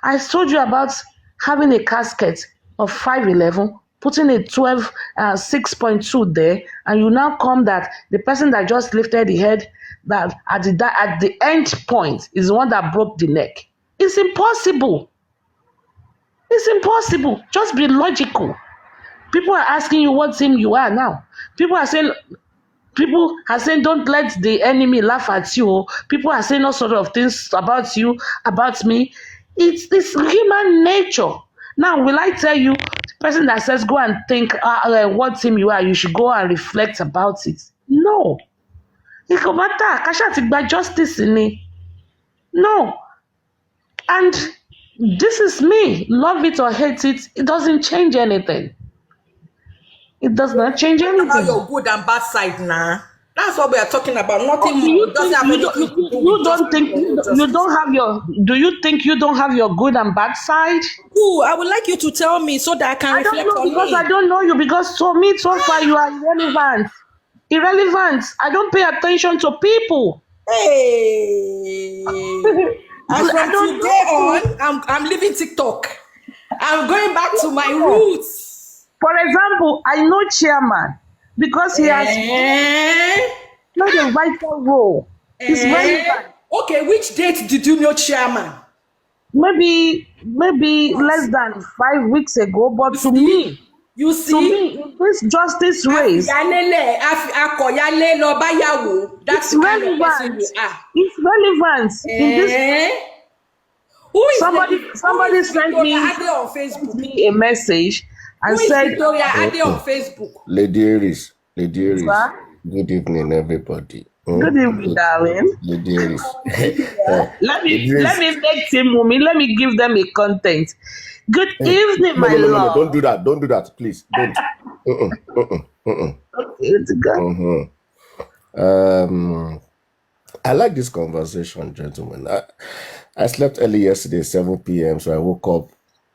I told you about having a casket of 5'11", putting a 6.2 there, and you now come that the person that just lifted the head, that at the end point is the one that broke the neck. It's impossible. It's impossible. Just be logical. People are asking you what team you are now. People are saying don't let the enemy laugh at you. People are saying all sort of things about you, about me. It's human nature. Now, will I tell you, the person that says go and think what team you are, you should go and reflect about it? No. Kò matter, Kasha ti gba justice ni. No. And this is me. Love it or hate it, it doesn't change anything. It does not change
About
anything.
your good and bad side now. That's what we are talking about. Nothing
Do
more.
you
It doesn't
think
have anything to do with justice or no
you
justice.
don't have your do you think you don't have your good and bad side?
Ooh, I would like you to tell me so that I can
I don't
reflect
know
on
because I
it.
don't know you because to me so far you are irrelevant. Irrelevant. I don't pay attention to people.
Hey. As
I
from
don't
today
know.
on, I'm leaving TikTok. I'm going back to my
No.
roots.
For example, I know chairman because he has
Eh?
played a vital role. It's
Eh?
relevant.
Okay, which date did you know chairman?
Maybe less than 5 weeks ago,
You
but
see? You
to
see?
me, in this justice race,
Afiyalele, akọ̀yálé lọ báyàwó. That's
it's
the kind of person
relevant.
you are.
It's relevant in this.
Eh? Who
Somebody
is Victoria Ade on
sent
Facebook?
me a message
Who
and
is
said,
Victoria Ade on
Mm-mm.
Facebook?
Lady Iris,
"Sir,
good evening, everybody.
good evening, darling.
Lady Iris.
Let
Iris.
me make Team Mumi. Let me give them a content. Good
Hey,
evening,
no,
my
no, no, no, no, don't
love."
do that. Don't do that, please. Don't.
Okay, let's go.
I like this conversation, gentlemen. I slept early yesterday, 7 p.m., so I woke up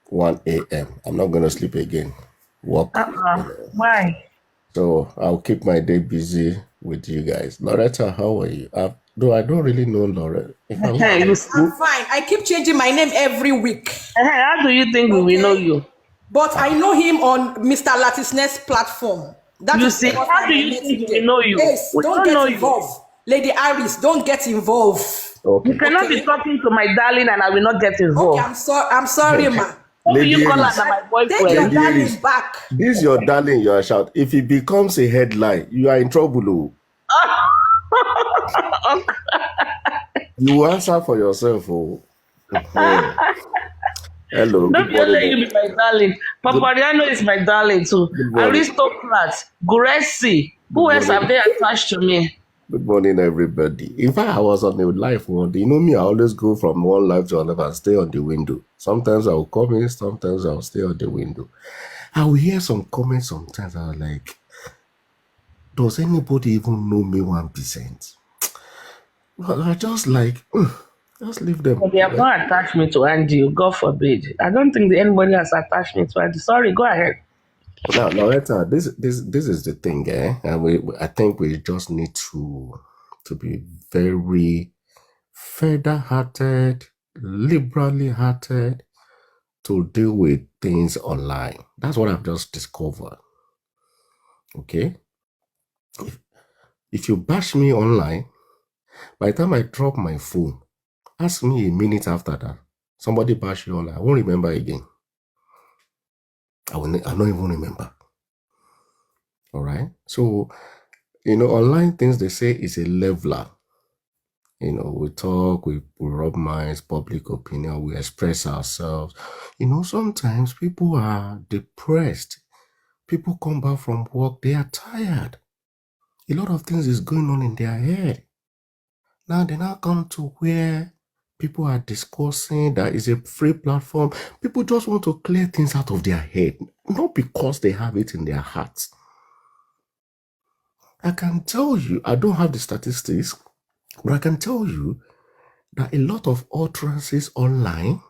1 a.m. I'm not going to sleep again. Work.
Why?
So I'll keep my day busy with you guys. Loretta, how are you? Though I don't really know Loretta. If I
Hey, you see?
I'm fine. I keep changing my name every week.
Hey, how do you think we will know
Okay?
you?
But I know him on Mr. Latisness platform. That
You
is the
see,
first
how
time
do
I
you
met
think
him
we
there.
will know you?
Yes,
We
don't
don't know
get
you.
involved. Lady Iris, don't get involved.
Okay.
You cannot be
Okay?
talking to my darling and I will not get
Okay,
involved.
I'm sorry, ma.
What will
Lady
you call her
Iris.
than my
Take your
boyfriend?
Lady
darling
Iris.
back.
This is your darling, you are shout. If it becomes a headline, you are in trouble. You will answer for yourself. Hello,
Don't
good
be only
morning.
you be my darling.
Good,
Papariano is my darling too.
good morning.
Aristocrat, Guresi.
Good
Who else have
morning.
they attached to me?
Good morning, everybody. In fact, I was on a live one day. You know me, I always go from one live to another and stay on the window. Sometimes I will come in, sometimes I will stay on the window. I will hear some comments sometimes. I was like, does anybody even know me 1%? Well, I just like, just leave them.
But they have not attached me to Andy. God forbid. I don't think anybody has attached me to Andy. Sorry, go ahead.
Now, Loretta, this is the thing, and I think we just need to be very feather-hearted, liberally hearted to deal with things online. That's what I've just discovered. Okay, if you bash me online, by the time I drop my phone, ask me a minute after that. Somebody bash you online, I won't remember again. I don't even remember. All right. So, online things they say is a leveler. We talk, we rub minds, public opinion, we express ourselves. Sometimes people are depressed. People come back from work, they are tired. A lot of things is going on in their head. Now they now come to where people are discussing that is a free platform. People just want to clear things out of their head, not because they have it in their hearts. I can tell you, I don't have the statistics, but I can tell you that a lot of utterances online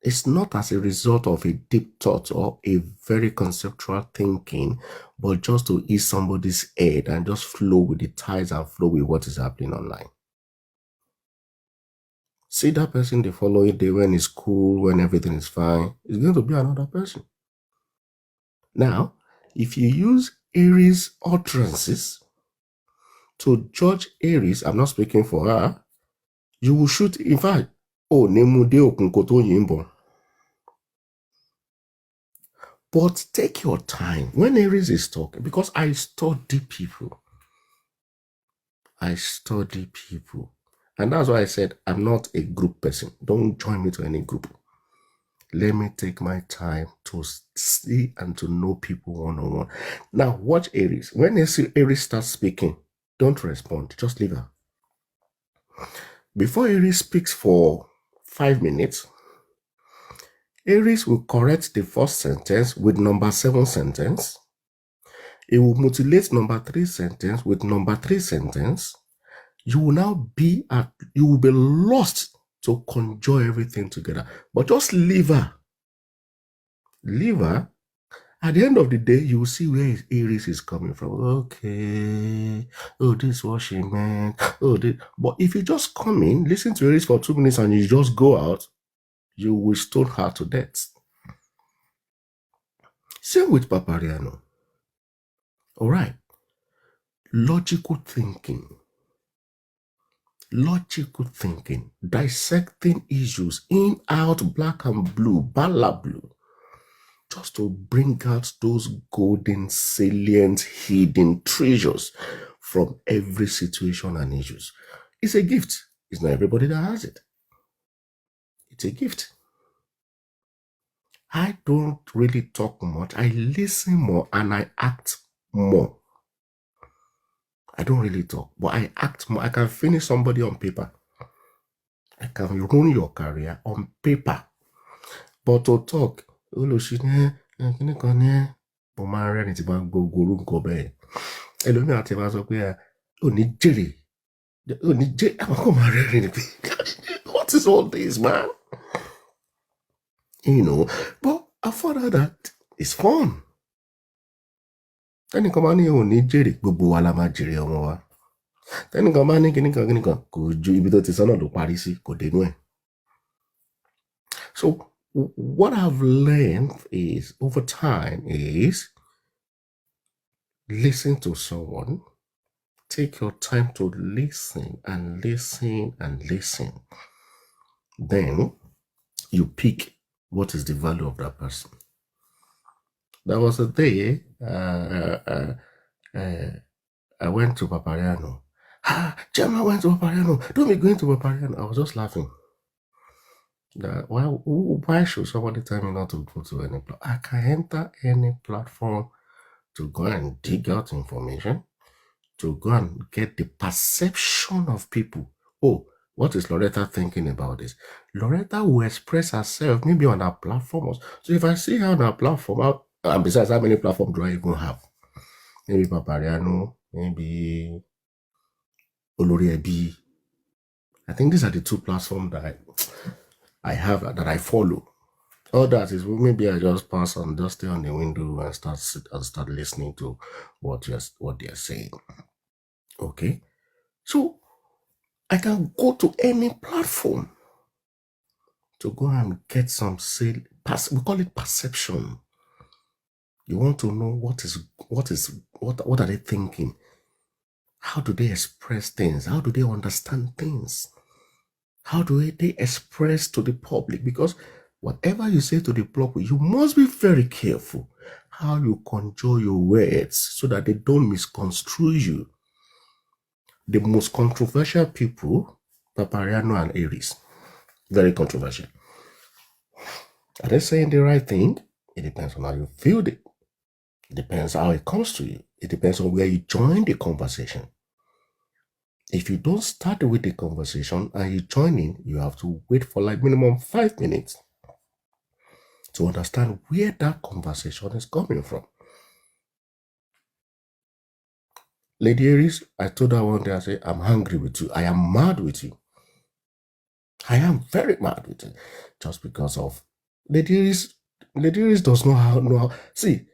is not as a result of a deep thought or a very conceptual thinking, but just to ease somebody's head and just flow with the tides and flow with what is happening online. See that person the following day when it's cool, when everything is fine, it's going to be another person. Now, if you use Aries utterances to judge Aries, I'm not speaking for her, you will shoot, in fact, oh, Nemude Okunkoto Yimbo. But take your time when Aries is talking, because I study people. And that's why I said I'm not a group person. Don't join me to any group. Let me take my time to see and to know people one-on-one. Now, watch Aries. When Aries starts speaking, don't respond. Just leave her. Before Aries speaks for 5 minutes, Aries will correct the first sentence with number 7 sentence. It will mutilate number 3 sentence with number 3 sentence. You will now be lost to conjure everything together. But just leave her. Leave her. At the end of the day, you will see where his Aries is coming from. Okay. Oh, this is what she meant. Oh, this. But if you just come in, listen to Aries for 2 minutes and you just go out, you will stone her to death. Same with Papariano. All right. Logical thinking, dissecting issues in, out, black and blue, bala blue, just to bring out those golden, salient, hidden treasures from every situation and issues. It's a gift. It's not everybody that has it. It's a gift. I don't really talk much. I listen more and I act more. I don't really talk, but I act more. I can finish somebody on paper. I can run your career on paper. But to talk, mo máa ń rẹ́rìn tí bá ń gbogbo orúkọ bẹ́ẹ̀. Ẹlòmíì àti máa sọ pé ò ní jèrè, àwọn kan máa rẹ́rìn pé what is all this, man? You know, but I found out that it's fun. Ẹnìkan máa ní ò ní jèrè, gbogbo wa la máa jèrè ọmọ wa. Ẹnìkan máa ní kíníkan kò ju ibi tó ti sọ́nà ló parí sí, kò dénú ẹ̀. So what I've learned is over time is listen to someone, take your time to listen and listen and listen. Then you pick what is the value of that person. There was a day I went to Papariano. Gemma went to Papariano. Don't be going to Papariano. I was just laughing. Why should somebody tell me not to go to any platform? I can enter any platform to go and dig out information, to go and get the perception of people. Oh, what is Loretta thinking about this? Loretta will express herself maybe on our platform. So if I see her on our platform, and besides, how many platforms do I even have? Maybe Papariano, maybe Olori Ebi. I think these are the 2 platforms that I have, that I follow. All that is maybe I just pass on, just stay on the window and start listening to what they're saying. Okay, so I can go to any platform to go and get some we call it perception. You want to know what are they thinking? How do they express things? How do they understand things? How do they express to the public? Because whatever you say to the public, you must be very careful how you conjure your words so that they don't misconstrue you. The most controversial people, Papariano and Aries, very controversial. Are they saying the right thing? It depends on how you feel it. It depends how it comes to you. It depends on where you join the conversation. If you don't start with the conversation and you join in, you have to wait for like minimum 5 minutes to understand where that conversation is coming from. Lady Aries, I told her one day, I said, I'm angry with you. I am mad with you. I am very mad with you. Just because of Lady Aries. Lady Aries does not know how. See,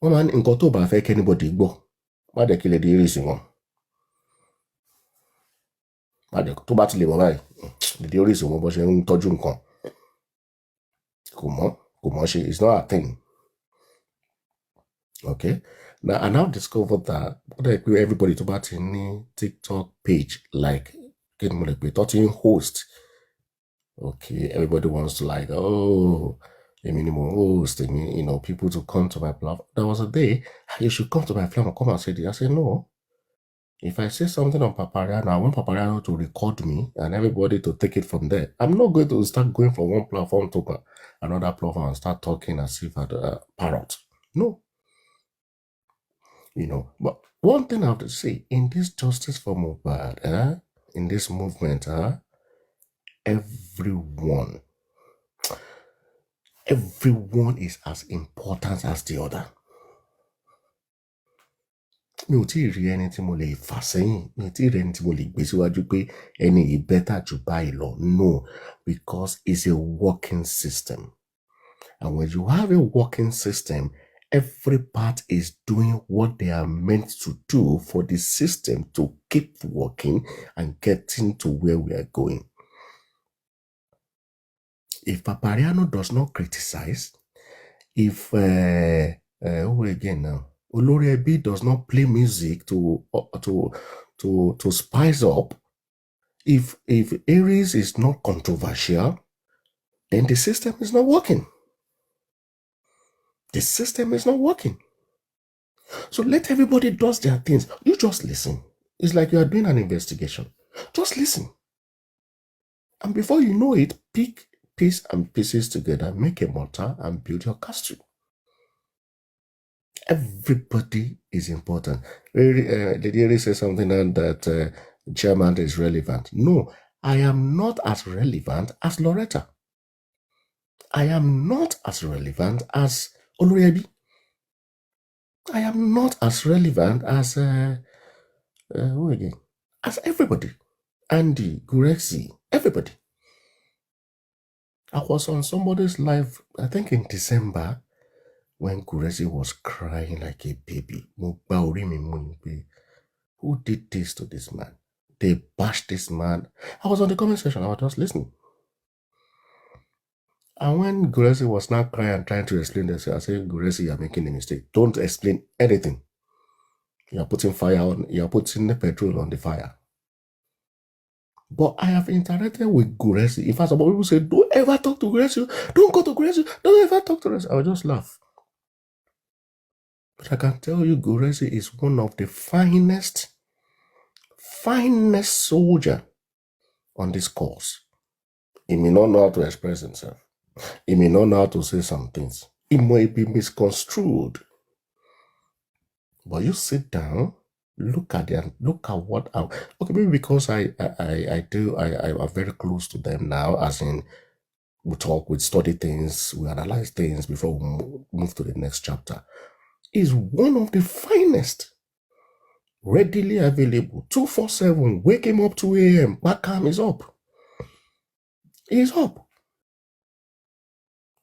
woman in Kotoba fake anybody go. Why they kill Lady Aries in one? Tó bá ti lè mọ̀ báyìí, Lady Aries ò mọ̀ bó ṣe ń tọ́jú nǹkan. Kò mọ̀ ṣe, it's not a thing. Okay. Now I now discovered that everybody to about any TikTok page like get more like 13 host. Okay, everybody wants to like, oh, a minimum host, people to come to my platform. There was a day you should come to my platform, come and say this. I said no. If I say something on Papariano, I want Papariano to record me and everybody to take it from there. I'm not going to start going from one platform to another platform and start talking as if I'm a parrot. No. But one thing I have to say, in this justice for Mohbad, in this movement, everyone is as important as the other. Mi ò tí ì rí ẹni tí mo lè fà sẹ́yìn, mi ò tí ì rí ẹni tí mo lè gbé síwájú pé ẹni yìí better jù báyìí lọ. No, because it's a working system. And when you have a working system, every part is doing what they are meant to do for the system to keep working and getting to where we are going. If Papariano does not criticize, if who again now? Olori Ebi does not play music to spice up. If Aries is not controversial, then the system is not working. The system is not working. So let everybody does their things. You just listen. It's like you are doing an investigation. Just listen. And before you know it, pick piece and pieces together, make a mortar and build your castle. Everybody is important. Lady Eri said something that chairman is relevant. No, I am not as relevant as Loretta. I am not as relevant as Oluyebi. I am not as relevant as who again? As everybody. Andy, Gurexi, everybody. I was on somebody's live, I think in December, when Gurexi was crying like a baby. Who did this to this man? They bashed this man. I was on the comment section. I was just listening. And when Guresi was now crying and trying to explain this, I said, Guresi, you're making a mistake. Don't explain anything. You're putting the petrol on the fire. But I have interacted with Guresi. In fact, some people say, don't ever talk to Guresi. Don't go to Guresi. Don't ever talk to Guresi. I will just laugh. But I can tell you, Guresi is one of the finest soldier on this course. He may not know how to express himself. He may not know how to say some things. It might be misconstrued. But you sit down, look at what okay, maybe because I am very close to them now, as in we talk, we study things, we analyze things before we move to the next chapter. Is one of the finest, readily available, 247. Wake him up 2 a.m. Backcam is up. He's up.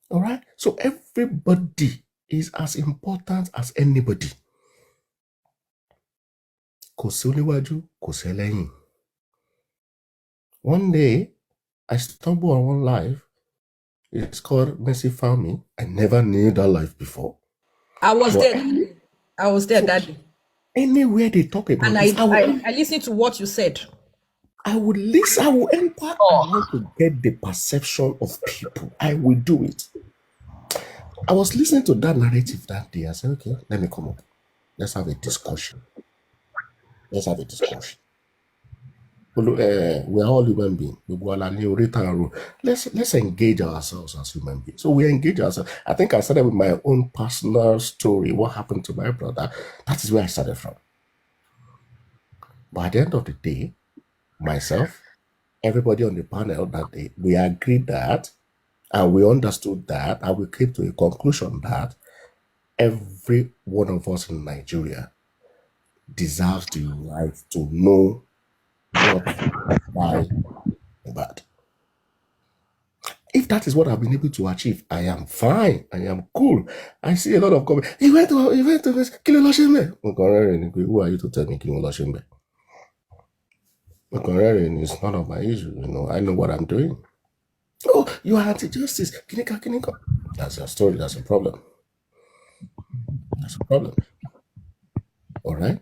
All right. So everybody is as important as anybody. Kò sí oníwájú, kò sí ẹlẹ́yìn. One day, I stumbled on one live. It's called Mercy Found Me. I never knew that live before.
I was there. I was there that day.
Anywhere they talk about
And
this,
I listened to what you said.
I would listen, I will enter. I want to get the perception of people. I will do it. I was listening to that narrative that day. I said, okay, let me come up. Let's have a discussion. Let's we're all human beings. Let's engage ourselves as human beings. So we engage ourselves. I think I started with my own personal story, what happened to my brother. That is where I started from. But at the end of the day, myself, everybody on the panel that day, we agreed that, and we understood that, and we came to a conclusion that every one of us in Nigeria deserves the right to know what by Mohbad. If that is what I've been able to achieve, I am fine. I am cool. I see a lot of comments. He went to this. Who are you to tell me Kilo Loshimbe? It's none of my issue. I know what I'm doing. Oh, you are anti-justice. Kinika. That's your story. That's your problem. That's a problem. All right.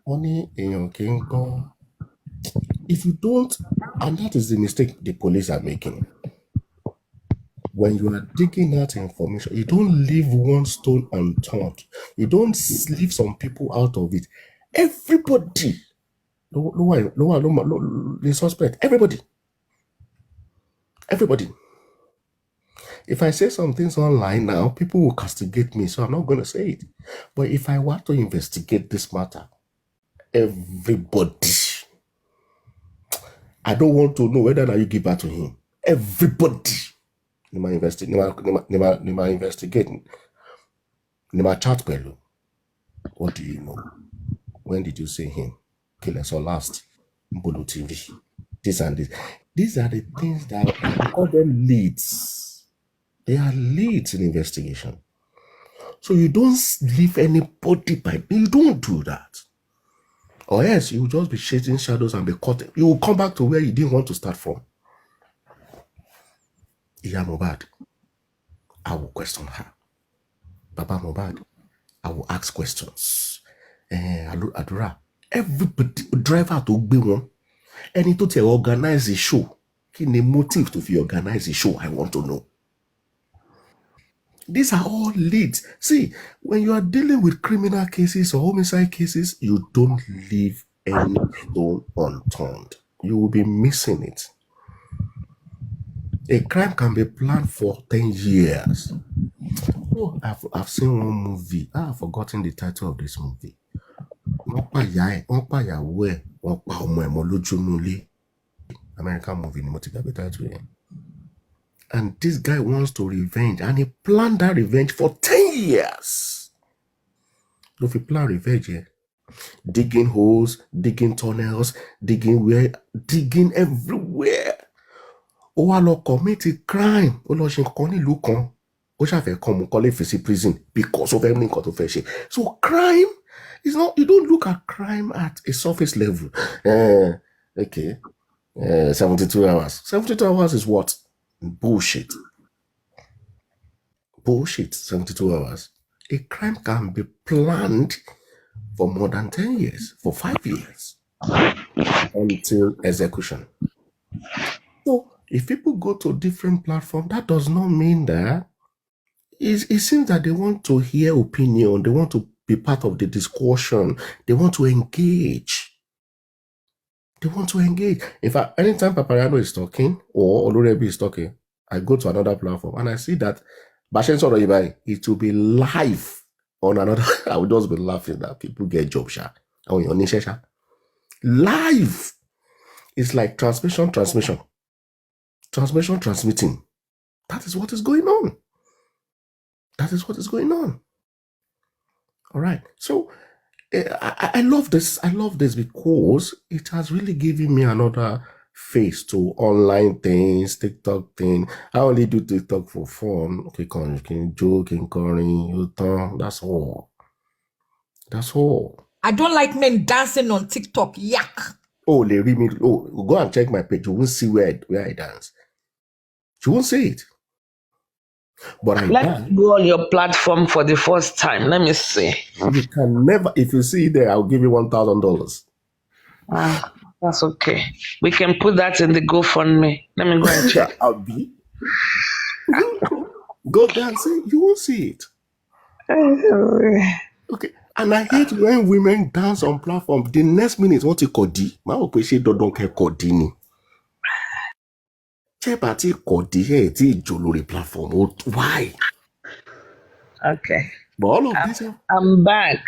Only in King go. If you don't, and that is the mistake the police are making. When you are digging out information, you don't leave one stone unturned. You don't leave some people out of it. Everybody, the suspect, everybody. If I say some things online now, people will castigate me, so I'm not going to say it. But if I want to investigate this matter, everybody, I don't want to know whether you give back to him. Everybody, investigate, chat pẹ̀lú. What do you know? When did you see him? Okay, let's all last. Mbolo TV. This and this. These are the things that we call them leads. They are leads in investigation. So you don't leave anybody by. You don't do that. Or else you will just be chasing shadows and be caught. You will come back to where you didn't want to start from. Iya Mohbad, I will question her. Baba Mohbad, I will ask questions. Adura, everybody, driver to gbé wọn. Ẹni tó ti organize a show. Kí ni motive to fi organize a show? I want to know. These are all leads. See, when you are dealing with criminal cases or homicide cases, you don't leave any stone unturned. You will be missing it. A crime can be planned for 10 years. Oh, I've seen one movie. I've forgotten the title of this movie. American movie, and this guy wants to revenge, and he planned that revenge for 10 years. If you plan revenge, digging holes, digging tunnels, digging everywhere. Ó wá lọ commit a crime. Ó lọ ṣe nǹkan nílùú kan. Ó ṣàfẹ́ kan mú kọ́lé fèsì prison because of everything nǹkan tó fẹ́ ṣe. So crime is not, you don't look at crime at a surface level. Okay. 72 hours. 72 hours is what? Bullshit. 72 hours. A crime can be planned for more than 10 years, for 5 years, until execution. So if people go to different platforms, that does not mean that it seems that they want to hear opinion, they want to be part of the discussion, they want to engage. In fact, anytime Papariano is talking or Olurebi is talking, I go to another platform and I see that it will be live on another. I will just be laughing that people get job shot. Live. It's like transmission. Transmitting. That is what is going on. All right. So I love this. Because it has really given me another face to online things, TikTok thing. I only do TikTok for fun. Okay, can joke, that's all.
I don't like men dancing on TikTok. Yuck.
Oh, they read me. Oh, go and check my page. You won't see where I dance. You won't see it. But
Let me go on your platform for the first time. Let me see.
You can never. If you see it there, I'll give you $1,000.
That's okay. We can put that in the GoFundMe. Let me go and check.
I'll be. Go there and see. You won't see it. Okay. And I hate when women dance on platform. The next minute, what you call D? My operation don't care Cordini. Chepati Cordie here, Jolori platform. Why?
Okay.
But all of this.
I'm back.